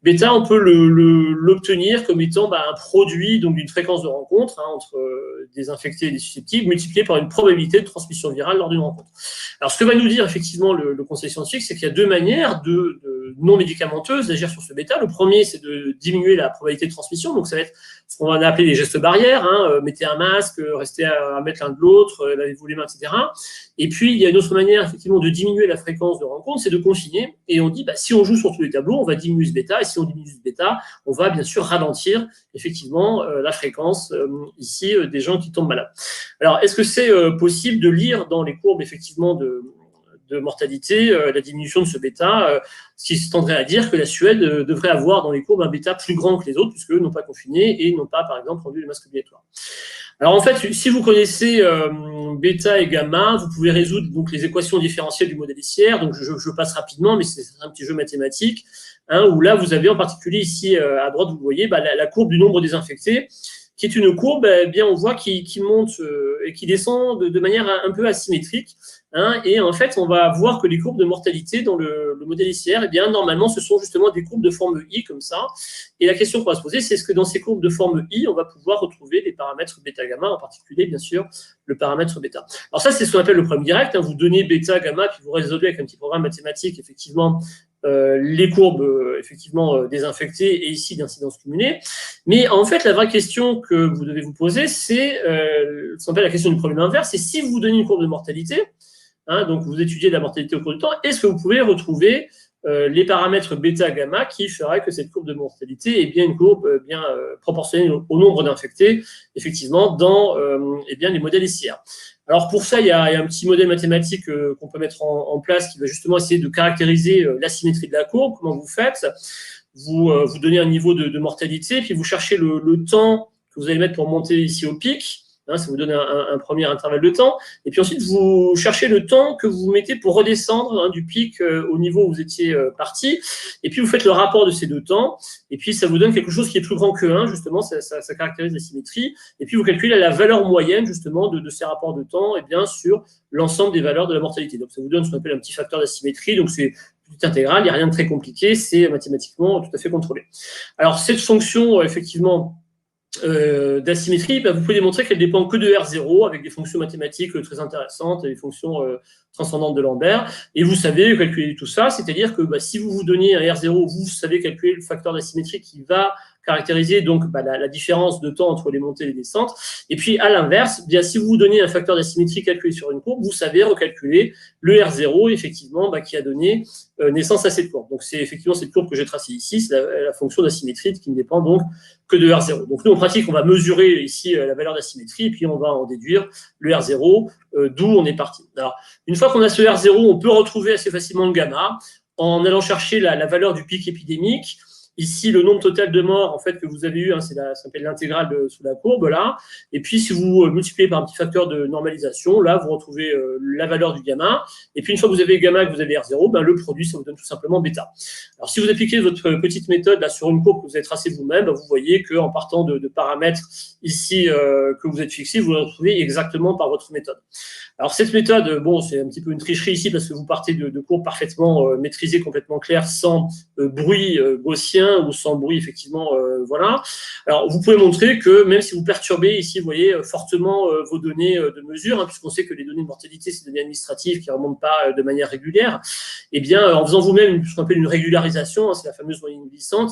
Bêta, on peut l'obtenir comme étant un produit donc d'une fréquence de rencontre entre des infectés et des susceptibles, multiplié par une probabilité de transmission virale lors d'une rencontre. Alors, ce que va nous dire effectivement le conseil scientifique, c'est qu'il y a deux manières non médicamenteuses d'agir sur ce bêta. Le premier, c'est de diminuer la probabilité de transmission, donc ça va être ce qu'on va appeler les gestes barrières, mettez un masque, restez à mettre l'un de l'autre, lavez-vous les mains, etc. Et puis, il y a une autre manière, effectivement, de diminuer la fréquence de rencontre, c'est de confiner. Et on dit, si on joue sur tous les tableaux, on va diminuer ce bêta. Et si on diminue ce bêta, on va bien sûr ralentir, effectivement, la fréquence, ici, des gens qui tombent malades. Alors, est-ce que c'est possible de lire dans les courbes, effectivement, de mortalité, la diminution de ce bêta, ce qui se tendrait à dire que la Suède devrait avoir dans les courbes un bêta plus grand que les autres, puisqu'eux n'ont pas confiné et n'ont pas, par exemple, rendu le masque obligatoire. Alors en fait, si vous connaissez bêta et gamma, vous pouvez résoudre donc les équations différentielles du modèle ICR. Donc je passe rapidement, mais c'est un petit jeu mathématique, où là vous avez en particulier ici à droite, vous voyez la courbe du nombre des infectés, qui est une courbe, on voit qui monte et qui descend de manière un peu asymétrique. Et en fait, on va voir que les courbes de mortalité dans le modèle ICR, normalement, ce sont justement des courbes de forme I, comme ça. Et la question qu'on va se poser, c'est est-ce que dans ces courbes de forme I, on va pouvoir retrouver les paramètres bêta-gamma, en particulier, bien sûr, le paramètre bêta. Alors ça, c'est ce qu'on appelle le problème direct. Vous donnez bêta-gamma, puis vous résolvez avec un petit programme mathématique, effectivement, les courbes effectivement désinfectées et ici d'incidence cumulée. Mais en fait, la vraie question que vous devez vous poser, c'est ce qu'on appelle la question du problème inverse, c'est si vous donnez une courbe de mortalité, donc vous étudiez la mortalité au cours du temps, est-ce que vous pouvez retrouver les paramètres bêta-gamma qui feraient que cette courbe de mortalité est bien une courbe bien proportionnelle au nombre d'infectés, effectivement, dans les modèles ICR. Alors pour ça, il y a un petit modèle mathématique qu'on peut mettre en place qui va justement essayer de caractériser l'asymétrie de la courbe. Comment vous faites ? Vous donnez un niveau de mortalité, puis vous cherchez le temps que vous allez mettre pour monter ici au pic. Ça vous donne un premier intervalle de temps. Et puis ensuite, vous cherchez le temps que vous mettez pour redescendre du pic au niveau où vous étiez parti. Et puis, vous faites le rapport de ces deux temps. Et puis, ça vous donne quelque chose qui est plus grand que 1, justement. Ça caractérise la symétrie. Et puis, vous calculez la valeur moyenne, justement, de ces rapports de temps sur l'ensemble des valeurs de la mortalité. Donc, ça vous donne ce qu'on appelle un petit facteur d'asymétrie. Donc, c'est tout intégral. Il n'y a rien de très compliqué. C'est mathématiquement tout à fait contrôlé. Alors, cette fonction, effectivement, d'asymétrie, vous pouvez démontrer qu'elle dépend que de R0 avec des fonctions mathématiques très intéressantes, des fonctions transcendantes de Lambert, et vous savez calculer tout ça, c'est-à-dire que si vous donnez un R0, vous savez calculer le facteur d'asymétrie qui va caractériser donc la différence de temps entre les montées et les descentes. Et puis à l'inverse, si vous donnez un facteur d'asymétrie calculé sur une courbe, vous savez recalculer le R0 effectivement qui a donné naissance à cette courbe. Donc c'est effectivement cette courbe que j'ai tracée ici, c'est la fonction d'asymétrie qui ne dépend donc que de R0. Donc nous en pratique, on va mesurer ici la valeur d'asymétrie et puis on va en déduire le R0 d'où on est parti. Alors une fois qu'on a ce R0, on peut retrouver assez facilement le gamma en allant chercher la valeur du pic épidémique. Ici, le nombre total de morts en fait que vous avez eu, ça s'appelle l'intégrale sous la courbe là. Et puis, si vous multipliez par un petit facteur de normalisation, là, vous retrouvez la valeur du gamma. Et puis, une fois que vous avez gamma et que vous avez R0, le produit, ça vous donne tout simplement bêta. Alors, si vous appliquez votre petite méthode là sur une courbe que vous avez tracée vous-même, vous voyez qu'en partant de paramètres ici que vous êtes fixés, vous les retrouvez exactement par votre méthode. Alors, cette méthode, c'est un petit peu une tricherie ici parce que vous partez de courbes parfaitement maîtrisées, complètement claires, sans bruit gaussien ou sans bruit, effectivement, voilà. Alors, vous pouvez montrer que même si vous perturbez ici, vous voyez, fortement vos données de mesure, puisqu'on sait que les données de mortalité, c'est des données administratives qui ne remontent pas de manière régulière, en faisant vous-même ce qu'on appelle une régularisation, c'est la fameuse moyenne glissante,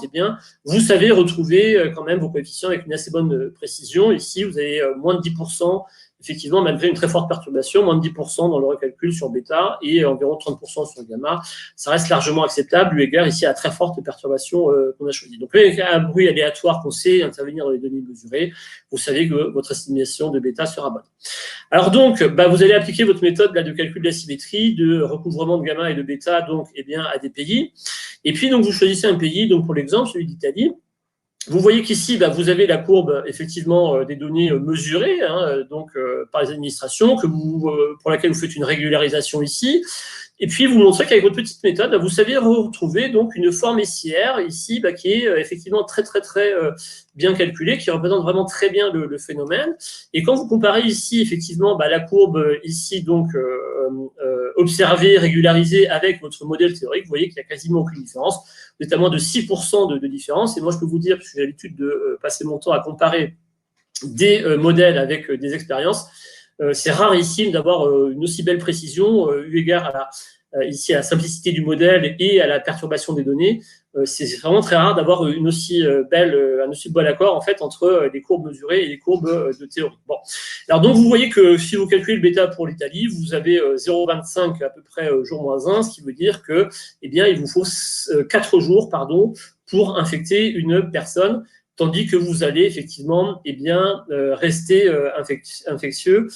vous savez retrouver quand même vos coefficients avec une assez bonne précision. Ici, vous avez moins de 10%, effectivement, malgré une très forte perturbation, moins de 10% dans le recalcul sur bêta et environ 30% sur gamma. Ça reste largement acceptable, eu égard ici à la très forte perturbation qu'on a choisie. Donc, avec un bruit aléatoire qu'on sait intervenir dans les données mesurées, vous savez que votre estimation de bêta sera bonne. Alors donc, vous allez appliquer votre méthode de calcul de la symétrie, de recouvrement de gamma et de bêta, donc, à des pays. Et puis, donc, vous choisissez un pays, donc pour l'exemple, celui d'Italie. Vous voyez qu'ici, vous avez la courbe, effectivement, des données mesurées, par les administrations, pour laquelle vous faites une régularisation ici. Et puis, vous montrez qu'avec votre petite méthode, vous savez retrouver donc une forme SIR ici qui est effectivement très bien calculée, qui représente vraiment très bien le phénomène. Et quand vous comparez ici effectivement la courbe ici donc observée, régularisée avec votre modèle théorique, vous voyez qu'il n'y a quasiment aucune différence, notamment de 6% de différence. Et moi, je peux vous dire, parce que j'ai l'habitude de passer mon temps à comparer des modèles avec des expériences, c'est rarissime d'avoir une aussi belle précision eu égard ici à la simplicité du modèle et à la perturbation des données. C'est vraiment très rare d'avoir un aussi bon accord en fait entre les courbes mesurées et les courbes de théorie. Bon, alors donc vous voyez que si vous calculez le bêta pour l'Italie, vous avez 0,25 à peu près jour moins 1, ce qui veut dire que il vous faut 4 jours pour infecter une personne, tandis que vous allez effectivement rester infectieux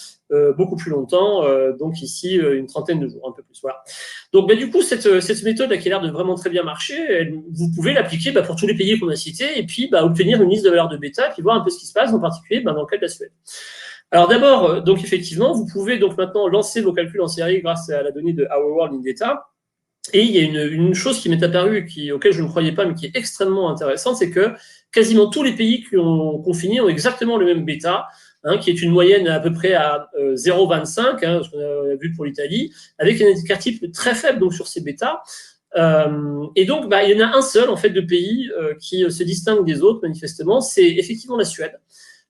beaucoup plus longtemps, donc ici une trentaine de jours, un peu plus. Voilà. Donc du coup, cette méthode qui a l'air de vraiment très bien marcher, vous pouvez l'appliquer pour tous les pays qu'on a cités et puis obtenir une liste de valeurs de bêta et puis voir un peu ce qui se passe, en particulier dans le cas de la Suède. Alors d'abord, donc effectivement, vous pouvez donc maintenant lancer vos calculs en série grâce à la donnée de Our World in Data. Et il y a une chose qui m'est apparue, auquel je ne croyais pas, mais qui est extrêmement intéressante, c'est que quasiment tous les pays qui ont confiné ont exactement le même bêta, qui est une moyenne à peu près à 0,25, ce qu'on a vu pour l'Italie, avec un indicateur type très faible donc, sur ces bêtas. Et donc, il y en a un seul en fait de pays qui se distingue des autres, manifestement, c'est effectivement la Suède.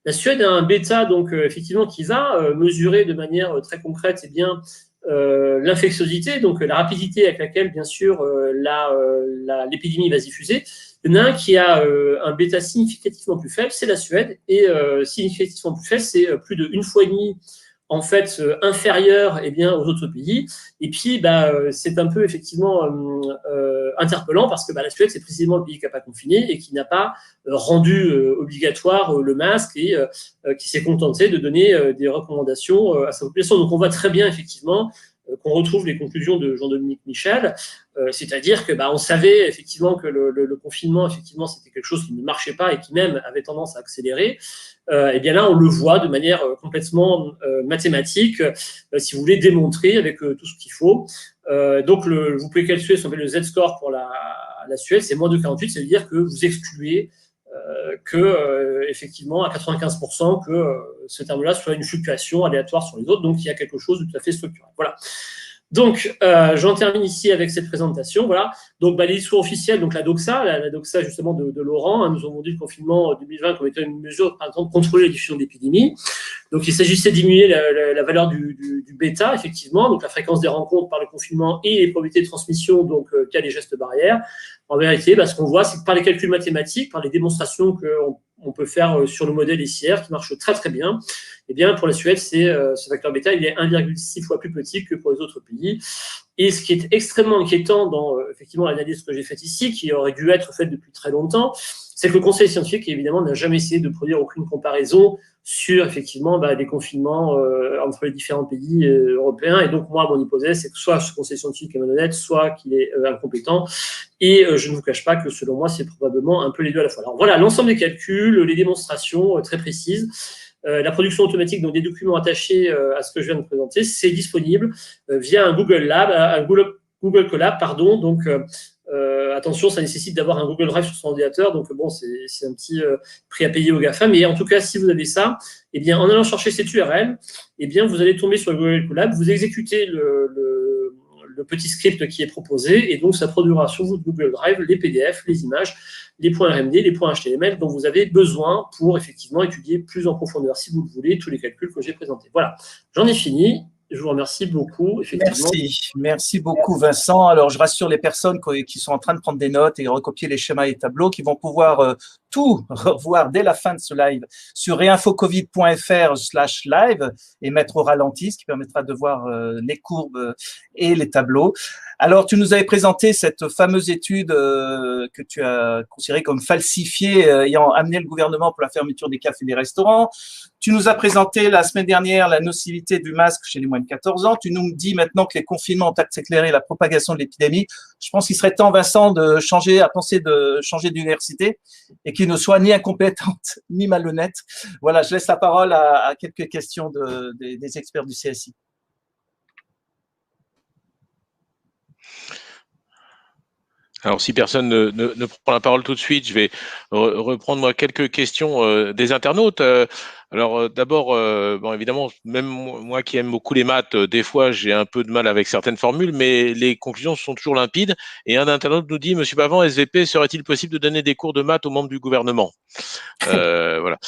La Suède a un bêta donc effectivement qui va mesurer de manière très concrète l'infectiosité, donc la rapidité avec laquelle, bien sûr, l'épidémie va se diffuser. Il y en a un qui a un bêta significativement plus faible, c'est la Suède, et significativement plus faible, c'est plus de 1,5 fois en fait inférieur aux autres pays. Et puis, c'est un peu effectivement interpellant parce que la Suède, c'est précisément le pays qui n'a pas confiné et qui n'a pas rendu obligatoire le masque et qui s'est contenté de donner des recommandations à sa population. Donc, on voit très bien effectivement qu'on retrouve les conclusions de Jean-Dominique Michel, c'est-à-dire que on savait effectivement que le confinement, effectivement, c'était quelque chose qui ne marchait pas et qui même avait tendance à accélérer. Et bien là, on le voit de manière complètement mathématique, si vous voulez démontrer avec tout ce qu'il faut. Donc, vous pouvez calculer ce qu'on appelle le Z-score pour la Suède, c'est moins de 48, ça veut dire que vous excluez effectivement, à 95%, que ce terme-là soit une fluctuation aléatoire sur les autres, donc il y a quelque chose de tout à fait structurel. Voilà. Donc, j'en termine ici avec cette présentation. Voilà. Donc, les discours officiels, donc la doxa, la doxa justement de Laurent, nous avons dit le confinement 2020 comme étant une mesure, par exemple, de contrôler la diffusion de l'épidémie. Donc, il s'agissait de diminuer la valeur du bêta, effectivement, donc la fréquence des rencontres par le confinement et les probabilités de transmission, donc via les gestes barrières. En vérité, ce qu'on voit, c'est que par les calculs mathématiques, par les démonstrations qu'on peut faire sur le modèle SIR, qui marche très très bien, eh bien pour la Suède, ce facteur bêta, il est 1,6 fois plus petit que pour les autres pays. Et ce qui est extrêmement inquiétant dans effectivement l'analyse que j'ai faite ici, qui aurait dû être faite depuis très longtemps, c'est que le Conseil scientifique, évidemment, n'a jamais essayé de produire aucune comparaison sur, effectivement, des confinements entre les différents pays européens. Et donc, moi, mon hypothèse, c'est que soit ce Conseil scientifique est malhonnête, soit qu'il est incompétent. Et je ne vous cache pas que, selon moi, c'est probablement un peu les deux à la fois. Alors, voilà, l'ensemble des calculs, les démonstrations très précises. La production automatique donc des documents attachés à ce que je viens de présenter, c'est disponible via un Google Lab, un Google Colab, pardon. Donc, attention, ça nécessite d'avoir un Google Drive sur son ordinateur, donc bon, c'est un petit prix à payer au GAFA, mais en tout cas, si vous avez ça, eh bien, en allant chercher cette URL, eh bien, vous allez tomber sur le Google Colab, vous exécutez le petit script qui est proposé, et donc ça produira sur votre Google Drive les PDF, les images, les points RMD, les points HTML dont vous avez besoin pour effectivement étudier plus en profondeur, si vous le voulez, tous les calculs que j'ai présentés. Voilà, j'en ai fini. Je vous remercie beaucoup. Merci beaucoup Vincent. Alors je rassure les personnes qui sont en train de prendre des notes et recopier les schémas et tableaux, qui vont pouvoir tout revoir dès la fin de ce live sur reinfocovid.fr/live et mettre au ralenti, ce qui permettra de voir les courbes et les tableaux. Alors, tu nous avais présenté cette fameuse étude que tu as considérée comme falsifiée, ayant amené le gouvernement pour la fermeture des cafés et des restaurants. Tu nous as présenté la semaine dernière la nocivité du masque chez les moins de 14 ans. Tu nous dis maintenant que les confinements ont accéléré la propagation de l'épidémie. Je pense qu'il serait temps, Vincent, de changer d'université et qu'il ne soit ni incompétente ni malhonnête. Voilà, je laisse la parole à quelques questions des experts du CSI. Alors, si personne ne prend la parole tout de suite, je vais reprendre moi quelques questions des internautes. Alors, d'abord, bon, évidemment, même moi qui aime beaucoup les maths, des fois, j'ai un peu de mal avec certaines formules, mais les conclusions sont toujours limpides. Et un internaute nous dit, Monsieur Pavant, SVP, serait-il possible de donner des cours de maths aux membres du gouvernement? Voilà.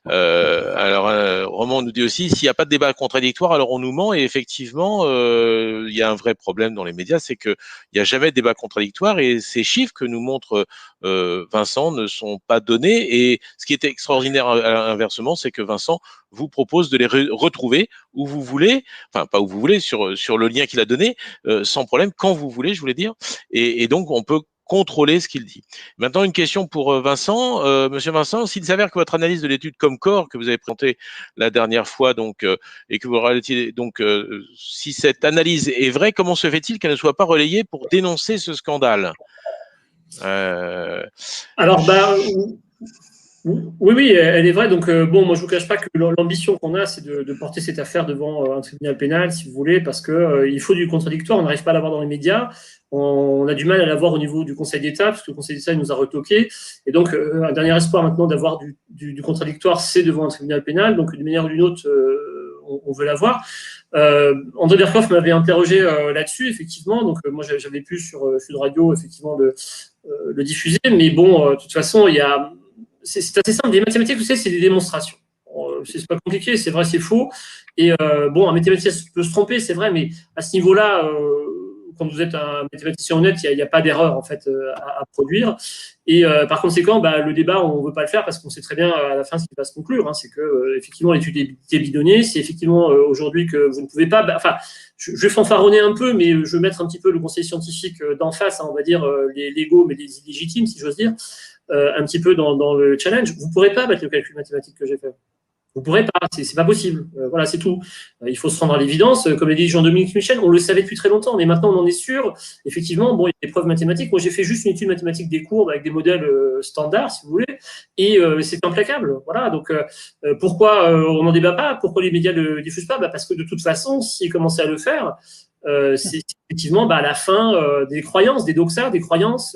Alors, Roman nous dit aussi, s'il n'y a pas de débat contradictoire, alors on nous ment. Et effectivement, il y a un vrai problème dans les médias, c'est que il n'y a jamais de débat contradictoire, et ces chiffres que nous montre Vincent ne sont pas donnés. Et ce qui est extraordinaire inversement, c'est que Vincent vous propose de les retrouver où vous voulez, enfin pas où vous voulez, sur le lien qu'il a donné, sans problème, quand vous voulez, je voulais dire. Et donc on peut contrôler ce qu'il dit. Maintenant, une question pour Vincent. Monsieur Vincent, s'il s'avère que votre analyse de l'étude Comcore que vous avez présentée la dernière fois, donc, et que vous relatez, donc, si cette analyse est vraie, comment se fait-il qu'elle ne soit pas relayée pour dénoncer ce scandale? Alors, oui, elle est vraie. Donc, bon, moi, je vous cache pas que l'ambition qu'on a, c'est de porter cette affaire devant un tribunal pénal, si vous voulez, parce que il faut du contradictoire. On n'arrive pas à l'avoir dans les médias. On a du mal à l'avoir au niveau du Conseil d'État, parce que le Conseil d'État nous a retoqué. Et donc, un dernier espoir maintenant d'avoir du contradictoire, c'est devant un tribunal pénal. Donc, d'une manière ou d'une autre, on veut l'avoir. André Berkoff m'avait interrogé là-dessus, effectivement. Donc, moi, j'avais pu sur Sud Radio, effectivement, le diffuser. Mais bon, de toute façon, c'est assez simple. Des mathématiques, vous savez, c'est des démonstrations. C'est pas compliqué, c'est vrai, c'est faux. Et bon, un mathématicien peut se tromper, c'est vrai, mais à ce niveau-là, quand vous êtes un mathématicien honnête, il n'y a pas d'erreur en fait à produire. Et par conséquent, le débat, on ne veut pas le faire parce qu'on sait très bien à la fin ce qui va se conclure. Hein, c'est que effectivement, l'étude est bidonnée. C'est effectivement aujourd'hui que vous ne pouvez pas. Enfin, je vais fanfaronner un peu, mais je vais mettre un petit peu le conseil scientifique d'en face, hein, on va dire les légaux, mais les illégitimes, si j'ose dire. Un petit peu dans le challenge, vous ne pourrez pas battre le calcul mathématique que j'ai fait. Vous ne pourrez pas, c'est pas possible. Voilà, c'est tout. Il faut se rendre à l'évidence. Comme l'a dit Jean-Dominique Michel, on le savait depuis très longtemps, mais maintenant on en est sûr. Effectivement, bon, il y a des preuves mathématiques. Moi, j'ai fait juste une étude mathématique des courbes avec des modèles standards, si vous voulez, et c'est implacable. Voilà. Donc, pourquoi on n'en débat pas? Pourquoi les médias ne le diffusent pas? Parce que de toute façon, s'ils commençaient à le faire, c'est effectivement à la fin des croyances, des doxas, des croyances.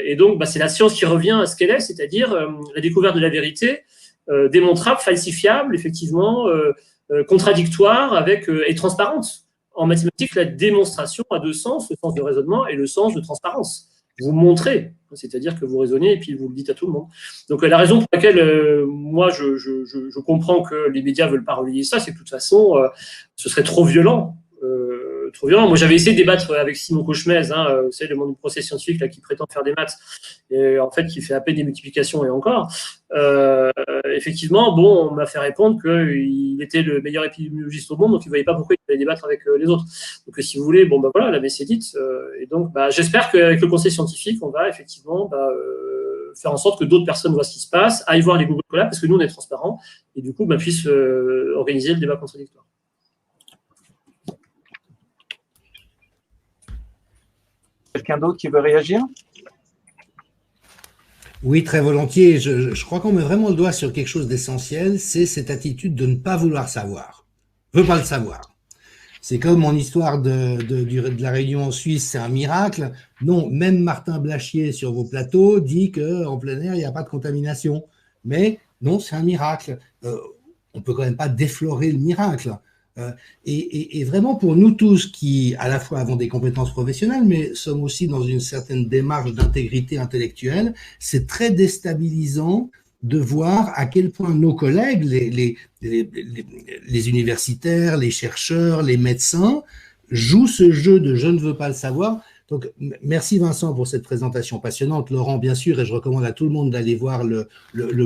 Et donc, c'est la science qui revient à ce qu'elle est, c'est-à-dire la découverte de la vérité, démontrable, falsifiable, effectivement, contradictoire et transparente. En mathématiques, la démonstration a deux sens, le sens de raisonnement et le sens de transparence. Vous montrez, c'est-à-dire que vous raisonnez et puis vous le dites à tout le monde. Donc la raison pour laquelle moi je comprends que les médias ne veulent pas relayer ça, c'est que de toute façon, ce serait trop violent. Trop violent. Moi, j'avais essayé de débattre avec Simon Cauchemez, vous savez, le monde du procès scientifique là, qui prétend faire des maths, et en fait, qui fait à peine des multiplications et encore. Effectivement, bon, on m'a fait répondre qu'il était le meilleur épidémiologiste au monde, donc il ne voyait pas pourquoi il fallait débattre avec les autres. Donc, si vous voulez, bon, voilà, la messe est dite. Et donc, j'espère qu'avec le conseil scientifique, on va effectivement faire en sorte que d'autres personnes voient ce qui se passe, aillent voir les Google Colab, parce que nous, on est transparents, et du coup, puissent organiser le débat contradictoire. Quelqu'un d'autre qui veut réagir? Oui, très volontiers. Je crois qu'on met vraiment le doigt sur quelque chose d'essentiel, c'est cette attitude de ne pas vouloir savoir. Je veux pas le savoir. C'est comme mon histoire de la réunion en Suisse, c'est un miracle. Non, même Martin Blachier sur vos plateaux dit qu'en plein air, il n'y a pas de contamination. Mais non, c'est un miracle. On peut quand même pas déflorer le miracle. Et vraiment pour nous tous qui à la fois avons des compétences professionnelles mais sommes aussi dans une certaine démarche d'intégrité intellectuelle, c'est très déstabilisant de voir à quel point nos collègues, les universitaires, les chercheurs, les médecins jouent ce jeu de je ne veux pas le savoir. Donc, merci Vincent pour cette présentation passionnante. Laurent, bien sûr, et je recommande à tout le monde d'aller voir le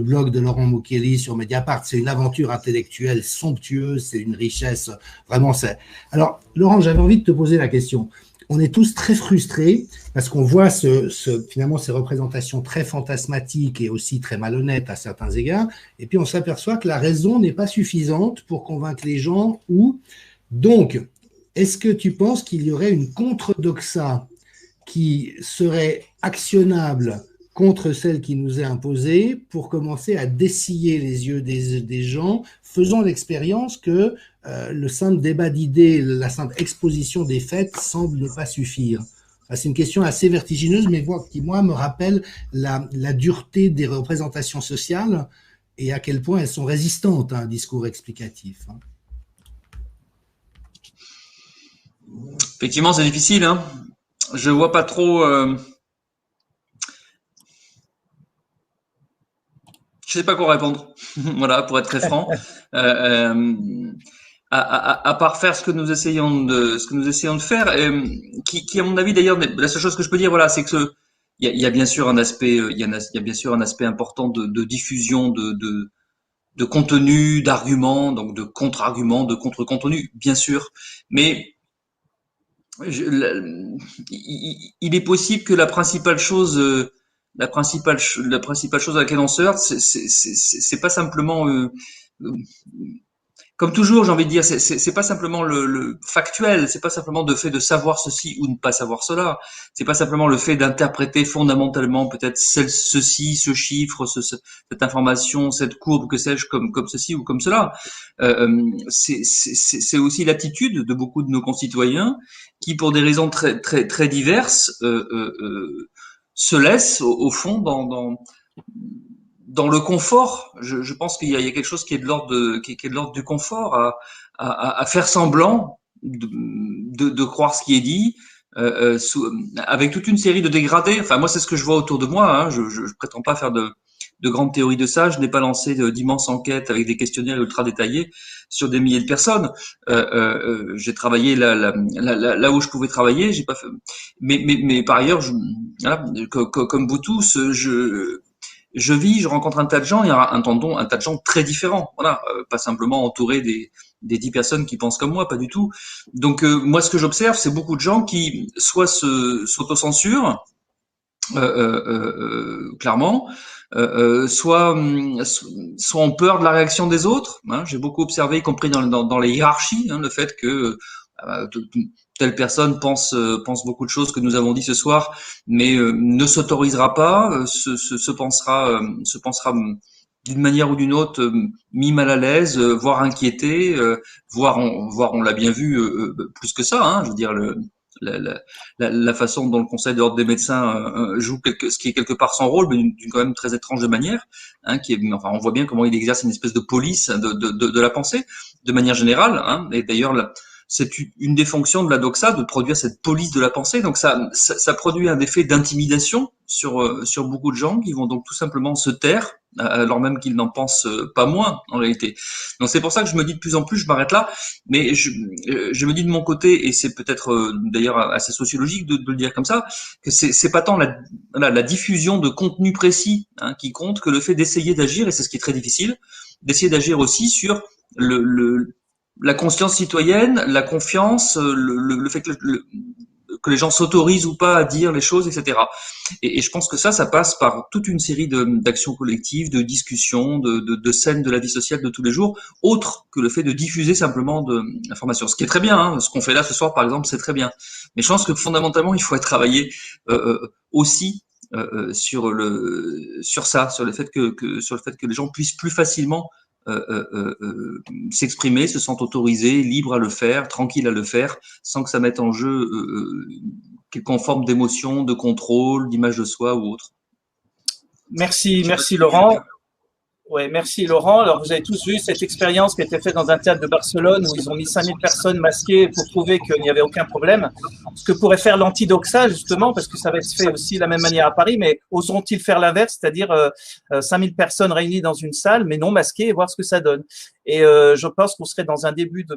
blog de Laurent Mukieli sur Mediapart. C'est une aventure intellectuelle somptueuse, c'est une richesse, vraiment. Alors, Laurent, j'avais envie de te poser la question. On est tous très frustrés parce qu'on voit finalement ces représentations très fantasmatiques et aussi très malhonnêtes à certains égards. Et puis, on s'aperçoit que la raison n'est pas suffisante pour convaincre les gens. Donc, est-ce que tu penses qu'il y aurait une contre-doxa qui serait actionnable contre celle qui nous est imposée pour commencer à dessiller les yeux des gens, faisant l'expérience que le simple débat d'idées, la simple exposition des faits semble ne pas suffire. Enfin, c'est une question assez vertigineuse, mais qui, moi, me rappelle la dureté des représentations sociales et à quel point elles sont résistantes à un discours explicatif. Effectivement, c'est difficile. Hein. Je vois pas trop. Je sais pas quoi répondre. Voilà, pour être très franc. À part faire ce que nous essayons de faire, qui à mon avis d'ailleurs, la seule chose que je peux dire, voilà, c'est que il y a bien sûr un aspect, il y a bien sûr un aspect important de diffusion de contenu, d'arguments, donc de contre-arguments, de contre-contenu, bien sûr, mais il est possible que la principale chose à laquelle on se heurte, c'est pas simplement comme toujours, j'ai envie de dire, c'est pas simplement le factuel, c'est pas simplement le fait de savoir ceci ou ne pas savoir cela, c'est pas simplement le fait d'interpréter fondamentalement peut-être ceci, ce chiffre, cette information, cette courbe, que sais-je, comme ceci ou comme cela. C'est aussi l'attitude de beaucoup de nos concitoyens qui, pour des raisons très très très diverses, se laissent au fond dans le confort. Je pense qu'il y a quelque chose qui est de l'ordre du confort, à faire semblant de croire ce qui est dit, avec toute une série de dégradés. Enfin, moi, c'est ce que je vois autour de moi. Hein. Je prétends pas faire de grandes théories de ça. Je n'ai pas lancé d'immenses enquêtes avec des questionnaires ultra détaillés sur des milliers de personnes. J'ai travaillé là où je pouvais travailler. J'ai pas fait, mais par ailleurs, voilà, comme vous tous, je rencontre un tas de gens, il y a un tas de gens très différents. Voilà, pas simplement entouré des 10 personnes qui pensent comme moi, pas du tout. Donc moi, ce que j'observe, c'est beaucoup de gens qui soit s'autocensurent, clairement, soit ont peur de la réaction des autres. Hein. J'ai beaucoup observé, y compris dans les hiérarchies, hein, le fait que telle personne pense beaucoup de choses que nous avons dit ce soir, mais ne s'autorisera pas, se pensera d'une manière ou d'une autre mis mal à l'aise, voire inquiété, voire on l'a bien vu plus que ça. Hein, je veux dire la façon dont le Conseil de l'ordre des médecins joue ce qui est quelque part son rôle, mais d'une quand même très étrange de manière, hein, enfin, on voit bien comment il exerce une espèce de police de la pensée, de manière générale. Hein, et d'ailleurs, c'est une des fonctions de la doxa de produire cette police de la pensée. Donc ça produit un effet d'intimidation sur beaucoup de gens qui vont donc tout simplement se taire, alors même qu'ils n'en pensent pas moins en réalité. Donc c'est pour ça que je me dis de plus en plus, je m'arrête là, mais je me dis de mon côté, et c'est peut-être d'ailleurs assez sociologique de le dire comme ça, que c'est pas tant la diffusion de contenu précis, hein, qui compte, que le fait d'essayer d'agir, et c'est ce qui est très difficile, d'essayer d'agir aussi sur la conscience citoyenne, la confiance, le fait que les gens s'autorisent ou pas à dire les choses, etc. Et je pense que ça passe par toute une série d'actions collectives, de discussions, de scènes de la vie sociale de tous les jours, autre que le fait de diffuser simplement de l'information. Ce qui est très bien, hein, ce qu'on fait là ce soir par exemple, c'est très bien. Mais je pense que fondamentalement, il faut travailler aussi sur ça, sur le fait que les gens puissent plus facilement s'exprimer, se sentent autorisés, libres à le faire, tranquilles à le faire, sans que ça mette en jeu quelconque forme d'émotion, de contrôle, d'image de soi ou autre. Merci Laurent. Ouais, merci Laurent. Alors vous avez tous vu cette expérience qui a été faite dans un théâtre de Barcelone où ils ont mis 5000 personnes masquées pour prouver qu'il n'y avait aucun problème. Ce que pourrait faire l'antidoxa justement, parce que ça va être fait aussi de la même manière à Paris, mais oseront-ils faire l'inverse, c'est-à-dire 5000 personnes réunies dans une salle mais non masquées et voir ce que ça donne. Et je pense qu'on serait dans un début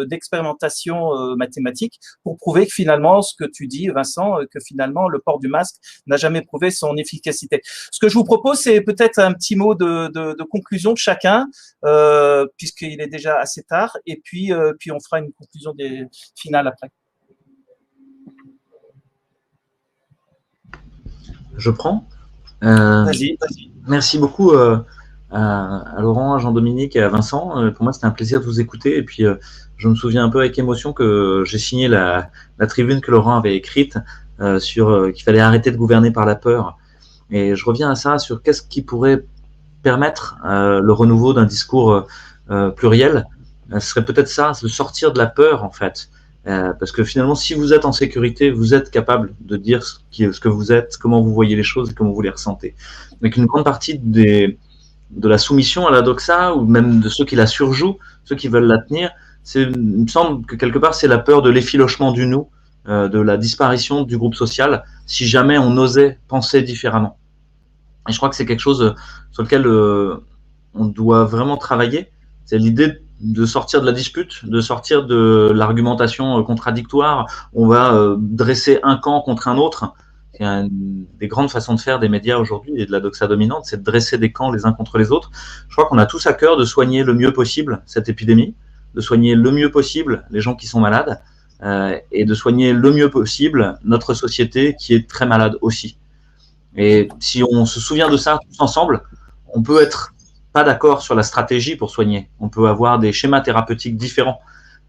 d'expérimentation mathématique pour prouver que finalement, ce que tu dis Vincent, que finalement le port du masque n'a jamais prouvé son efficacité. Ce que je vous propose, c'est peut-être un petit mot de conclusion de chacun, puisqu'il est déjà assez tard, et puis on fera une conclusion finale après. Je prends. Vas-y. Merci beaucoup à Laurent, à Jean-Dominique et à Vincent. Pour moi, c'était un plaisir de vous écouter. Et puis, je me souviens un peu avec émotion que j'ai signé la tribune que Laurent avait écrite sur qu'il fallait arrêter de gouverner par la peur. Et je reviens à ça, sur qu'est-ce qui pourrait permettre le renouveau d'un discours pluriel. Ce serait peut-être ça, de sortir de la peur, en fait. Parce que finalement, si vous êtes en sécurité, vous êtes capable de dire ce que vous êtes, comment vous voyez les choses et comment vous les ressentez. Donc une grande partie de la soumission à la doxa, ou même de ceux qui la surjouent, ceux qui veulent la tenir, il me semble que quelque part c'est la peur de l'effilochement du nous, de la disparition du groupe social, si jamais on osait penser différemment. Et je crois que c'est quelque chose sur lequel on doit vraiment travailler. C'est l'idée de sortir de la dispute, de sortir de l'argumentation contradictoire. On va dresser un camp contre un autre. C'est une des grandes façons de faire des médias aujourd'hui et de la doxa dominante, c'est de dresser des camps les uns contre les autres. Je crois qu'on a tous à cœur de soigner le mieux possible cette épidémie, de soigner le mieux possible les gens qui sont malades, et de soigner le mieux possible notre société qui est très malade aussi. Et si on se souvient de ça tous ensemble, on peut être pas d'accord sur la stratégie pour soigner. On peut avoir des schémas thérapeutiques différents,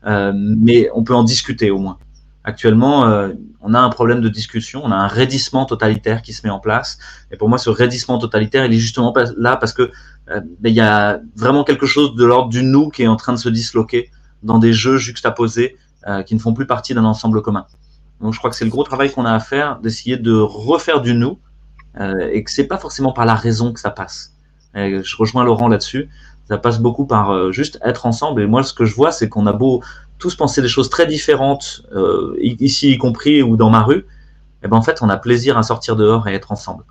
mais on peut en discuter au moins. Actuellement, on a un problème de discussion, on a un raidissement totalitaire qui se met en place. Et pour moi, ce raidissement totalitaire, il est justement là parce que il y a vraiment quelque chose de l'ordre du nous qui est en train de se disloquer dans des jeux juxtaposés qui ne font plus partie d'un ensemble commun. Donc, je crois que c'est le gros travail qu'on a à faire, d'essayer de refaire du nous, et que c'est pas forcément par la raison que ça passe. Et je rejoins Laurent là-dessus. Ça passe beaucoup par juste être ensemble. Et moi, ce que je vois, c'est qu'on a beau tous penser des choses très différentes, ici y compris ou dans ma rue, et ben en fait, on a plaisir à sortir dehors et être ensemble.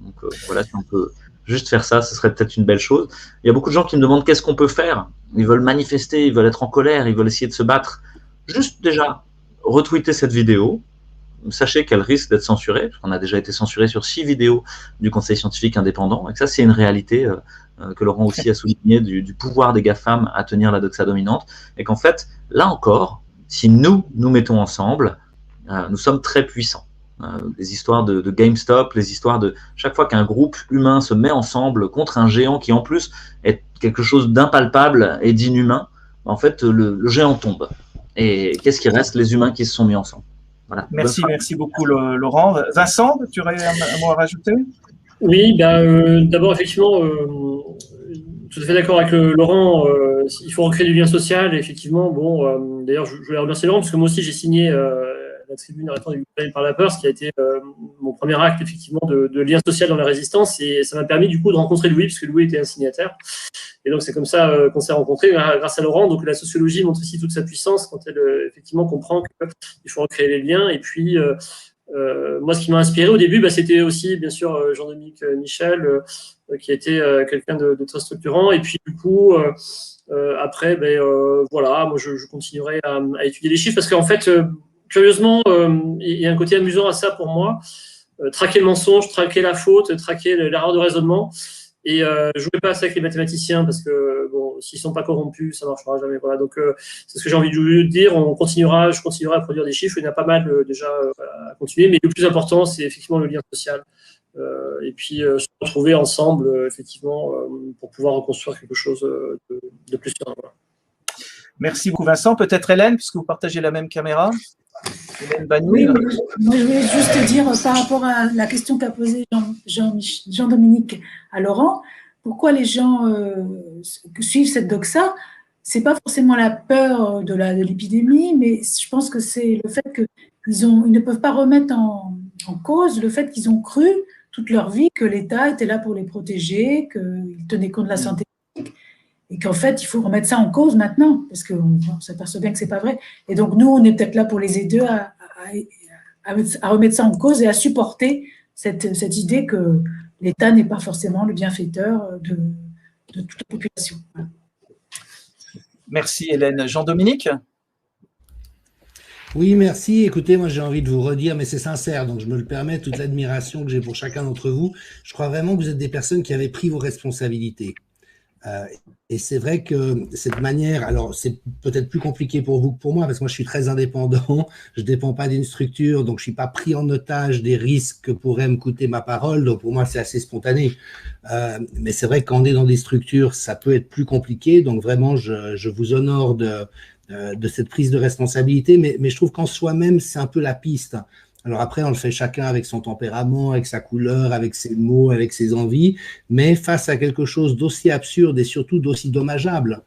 Donc voilà, si on peut juste faire ça, ce serait peut-être une belle chose. Il y a beaucoup de gens qui me demandent qu'est-ce qu'on peut faire. Ils veulent manifester, ils veulent être en colère, ils veulent essayer de se battre. Juste déjà, retweeter cette vidéo. Sachez qu'elle risque d'être censurée, parce qu'on a déjà été censuré sur 6 vidéos du Conseil scientifique indépendant, et que ça, c'est une réalité que Laurent aussi a souligné du pouvoir des GAFAM à tenir la doxa dominante, et qu'en fait, là encore, si nous mettons ensemble, nous sommes très puissants. Les histoires de GameStop, les histoires de chaque fois qu'un groupe humain se met ensemble contre un géant qui en plus est quelque chose d'impalpable et d'inhumain, en fait, le géant tombe. Et qu'est-ce qui reste? Les humains qui se sont mis ensemble. Voilà. Merci beaucoup Laurent. Vincent, tu aurais un mot à rajouter? Oui, d'abord effectivement, tout à fait d'accord avec Laurent, il faut recréer du lien social. Et effectivement, bon, d'ailleurs, je voulais remercier Laurent parce que moi aussi j'ai signé la tribune arrêtant du Ukraine par la peur, ce qui a été mon premier acte effectivement de lien social dans la résistance, et ça m'a permis du coup de rencontrer Louis, puisque Louis était un signataire. Et donc c'est comme ça qu'on s'est rencontrés grâce à Laurent. Donc la sociologie montre ici toute sa puissance quand elle effectivement comprend qu'il faut recréer les liens. Et puis moi, ce qui m'a inspiré au début, c'était aussi bien sûr Jean-Dominique Michel, qui a été quelqu'un de très structurant. Et puis du coup après, voilà, moi je continuerai à étudier les chiffres, parce qu'en fait curieusement, il y a un côté amusant à ça pour moi. Traquer le mensonge, traquer la faute, traquer l'erreur de raisonnement. Et je jouais pas ça avec les mathématiciens, parce que bon, s'ils sont pas corrompus, ça marchera jamais. Voilà. Donc c'est ce que j'ai envie de dire. Je continuerai à produire des chiffres. Il y en a pas mal déjà à continuer, mais le plus important, c'est effectivement le lien social. Et puis se retrouver ensemble, effectivement, pour pouvoir reconstruire quelque chose de plus serein. Voilà. Merci beaucoup Vincent. Peut-être Hélène, puisque vous partagez la même caméra. Oui, moi je voulais juste dire par rapport à la question qu'a posée Jean-Dominique à Laurent, pourquoi les gens suivent cette doxa? C'est pas forcément la peur de l'épidémie, mais je pense que c'est le fait qu'ils ne peuvent pas remettre en cause le fait qu'ils ont cru toute leur vie que l'État était là pour les protéger, qu'il tenait compte de la santé publique. Et qu'en fait, il faut remettre ça en cause maintenant, parce qu'on s'aperçoit bien que ce n'est pas vrai. Et donc, nous, on est peut-être là pour les aider à remettre ça en cause et à supporter cette idée que l'État n'est pas forcément le bienfaiteur de toute la population. Voilà. Merci Hélène. Jean-Dominique? Oui, merci. Écoutez, moi j'ai envie de vous redire, mais c'est sincère, donc je me le permets, toute l'admiration que j'ai pour chacun d'entre vous. Je crois vraiment que vous êtes des personnes qui avez pris vos responsabilités. Et c'est vrai que cette manière, alors c'est peut-être plus compliqué pour vous que pour moi, parce que moi je suis très indépendant, je ne dépends pas d'une structure, donc je ne suis pas pris en otage des risques que pourrait me coûter ma parole, donc pour moi c'est assez spontané. Mais c'est vrai que quand on est dans des structures, ça peut être plus compliqué, donc vraiment je vous honore de cette prise de responsabilité, mais je trouve qu'en soi-même c'est un peu la piste. Alors après, on le fait chacun avec son tempérament, avec sa couleur, avec ses mots, avec ses envies, mais face à quelque chose d'aussi absurde et surtout d'aussi dommageable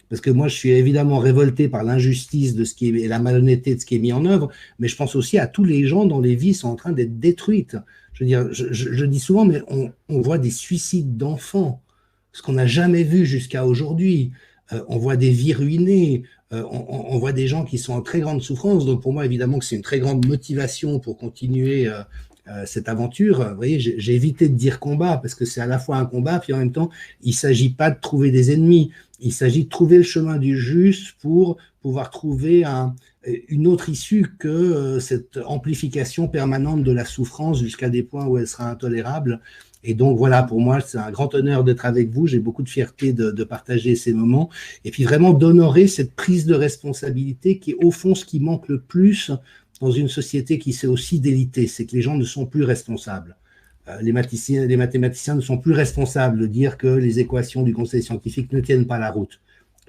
parce que moi, je suis évidemment révolté par l'injustice de ce qui est, et la malhonnêteté de ce qui est mis en œuvre, mais je pense aussi à tous les gens dont les vies sont en train d'être détruites. Je veux dire, je dis souvent, mais on voit des suicides d'enfants, ce qu'on n'a jamais vu jusqu'à aujourd'hui. On voit des vies ruinées, on voit des gens qui sont en très grande souffrance. Donc pour moi, évidemment que c'est une très grande motivation pour continuer cette aventure. Vous voyez, j'ai évité de dire combat parce que c'est à la fois un combat, puis en même temps, il ne s'agit pas de trouver des ennemis. Il s'agit de trouver le chemin du juste pour pouvoir trouver une autre issue que cette amplification permanente de la souffrance jusqu'à des points où elle sera intolérable. Et donc voilà, pour moi, c'est un grand honneur d'être avec vous. J'ai beaucoup de fierté de partager ces moments et puis vraiment d'honorer cette prise de responsabilité qui est au fond ce qui manque le plus dans une société qui s'est aussi délitée, c'est que les gens ne sont plus responsables. Les mathématiciens ne sont plus responsables de dire que les équations du conseil scientifique ne tiennent pas la route.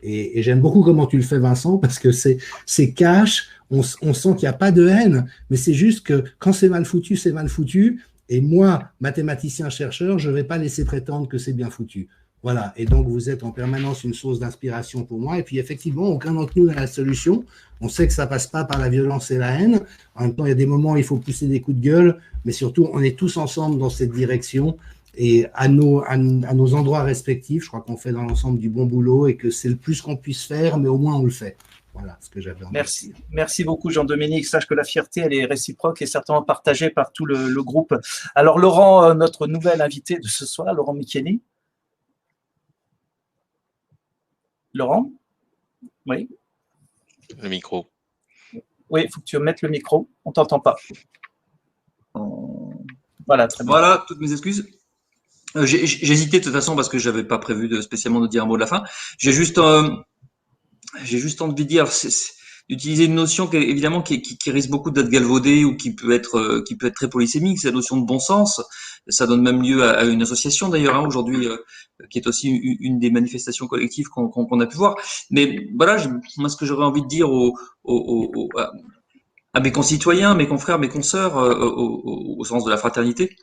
Et j'aime beaucoup comment tu le fais, Vincent, parce que c'est cash, on sent qu'il n'y a pas de haine, mais c'est juste que quand c'est mal foutu, c'est mal foutu. Et moi, mathématicien-chercheur, je ne vais pas laisser prétendre que c'est bien foutu. Voilà, et donc vous êtes en permanence une source d'inspiration pour moi. Et puis effectivement, aucun d'entre nous n'a la solution. On sait que ça ne passe pas par la violence et la haine. En même temps, il y a des moments où il faut pousser des coups de gueule, mais surtout, on est tous ensemble dans cette direction. Et à nos endroits respectifs, je crois qu'on fait dans l'ensemble du bon boulot et que c'est le plus qu'on puisse faire, mais au moins on le fait. Voilà ce que j'avais envie. Merci beaucoup Jean-Dominique. Sache que la fierté, elle est réciproque et certainement partagée par tout le groupe. Alors Laurent, notre nouvel invité de ce soir, Laurent Micheli. Laurent? Oui. Le micro. Oui, il faut que tu mettes le micro. On ne t'entend pas. Voilà, très bien. Voilà, toutes mes excuses. J'hésitais de toute façon parce que je n'avais pas prévu spécialement de dire un mot de la fin. J'ai juste envie de dire, d'utiliser une notion qui, évidemment, qui risque beaucoup d'être galvaudée ou qui peut être très polysémique, c'est la notion de bon sens. Ça donne même lieu à une association d'ailleurs aujourd'hui, qui est aussi une des manifestations collectives qu'on a pu voir. Mais voilà, moi ce que j'aurais envie de dire à mes concitoyens, mes confrères, mes consoeurs, au sens de la fraternité,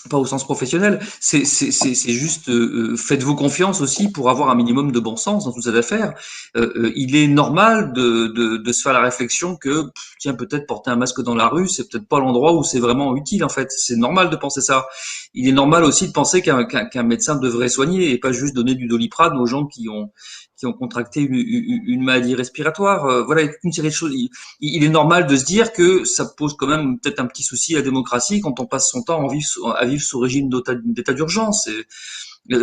pas au sens professionnel, c'est juste faites-vous confiance aussi pour avoir un minimum de bon sens dans toute cette affaire. Il est normal de se faire la réflexion que tiens, peut-être porter un masque dans la rue, c'est peut-être pas l'endroit où c'est vraiment utile en fait. C'est normal de penser ça. Il est normal aussi de penser qu'un médecin devrait soigner et pas juste donner du Doliprane aux gens qui ont contracté une maladie respiratoire. Voilà, une série de choses. Il est normal de se dire que ça pose quand même peut-être un petit souci à la démocratie quand on passe son temps à vivre sous régime d'état d'urgence.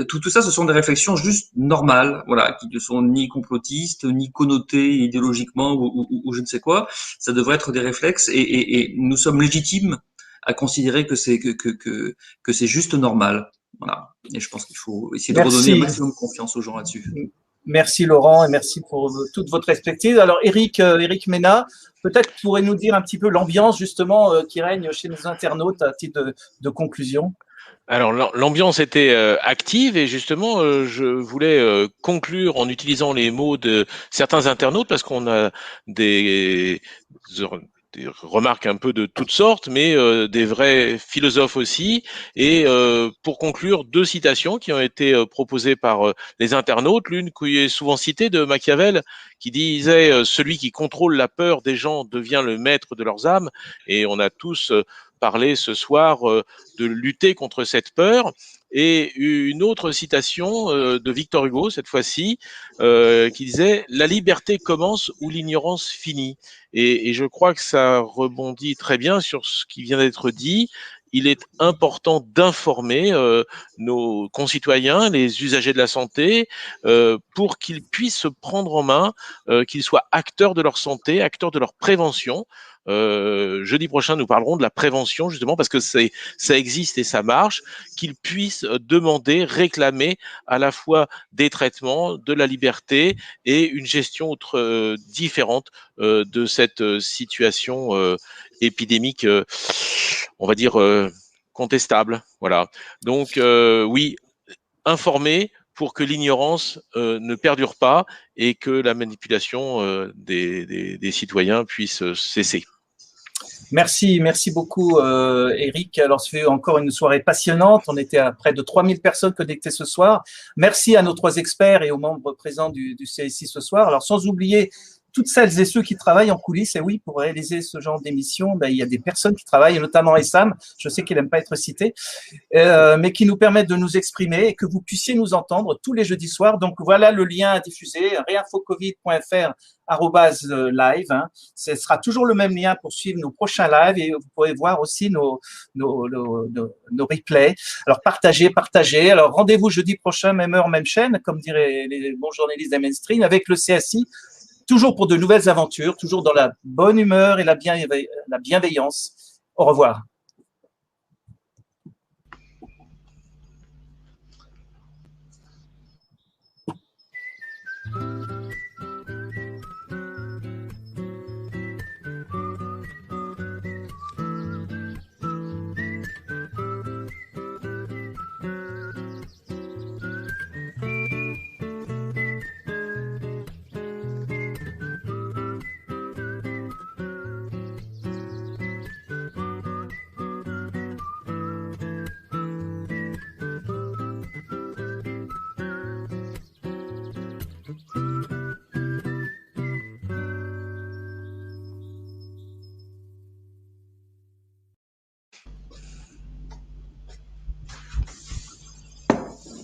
Tout ça, ce sont des réflexions juste normales, voilà, qui ne sont ni complotistes, ni connotées idéologiquement ou je ne sais quoi. Ça devrait être des réflexes et nous sommes légitimes à considérer que c'est juste normal. Voilà. Et je pense qu'il faut essayer de redonner un maximum de confiance aux gens là-dessus. Merci Laurent et merci pour toute votre expertise. Alors Eric Mena, peut-être pourrez-nous dire un petit peu l'ambiance justement qui règne chez nos internautes à titre de conclusion. Alors l'ambiance était active et justement je voulais conclure en utilisant les mots de certains internautes parce qu'on a des remarques un peu de toutes sortes, mais des vrais philosophes aussi. Et pour conclure, deux citations qui ont été proposées par les internautes. L'une qui est souvent citée de Machiavel, qui disait celui qui contrôle la peur des gens devient le maître de leurs âmes. Et on a tous parlé ce soir de lutter contre cette peur. Et une autre citation de Victor Hugo, cette fois-ci, qui disait « La liberté commence où l'ignorance finit ». Et je crois que ça rebondit très bien sur ce qui vient d'être dit. Il est important d'informer nos concitoyens, les usagers de la santé, pour qu'ils puissent se prendre en main, qu'ils soient acteurs de leur santé, acteurs de leur prévention. Jeudi prochain, nous parlerons de la prévention, justement, parce que ça existe et ça marche, qu'ils puissent demander, réclamer à la fois des traitements, de la liberté et une gestion différente de cette situation épidémique, on va dire, contestable. Voilà. Donc, oui, informer pour que l'ignorance ne perdure pas et que la manipulation des citoyens puisse cesser. Merci beaucoup Eric. Alors c'est encore une soirée passionnante. On était à près de 3000 personnes connectées ce soir. Merci à nos 3 experts et aux membres présents du CSI ce soir. Alors sans oublier toutes celles et ceux qui travaillent en coulisses. Et oui, pour réaliser ce genre d'émission, il y a des personnes qui travaillent, notamment Essam, je sais qu'il n'aime pas être cité, mais qui nous permettent de nous exprimer et que vous puissiez nous entendre tous les jeudis soirs. Donc voilà le lien à diffuser, réinfocovid.fr/live. Ce sera toujours le même lien pour suivre nos prochains lives et vous pourrez voir aussi nos replays. Alors partagez. Alors rendez-vous jeudi prochain, même heure, même chaîne, comme diraient les bons journalistes des mainstream, avec le CSI. Toujours pour de nouvelles aventures, toujours dans la bonne humeur et la bienveillance. Au revoir.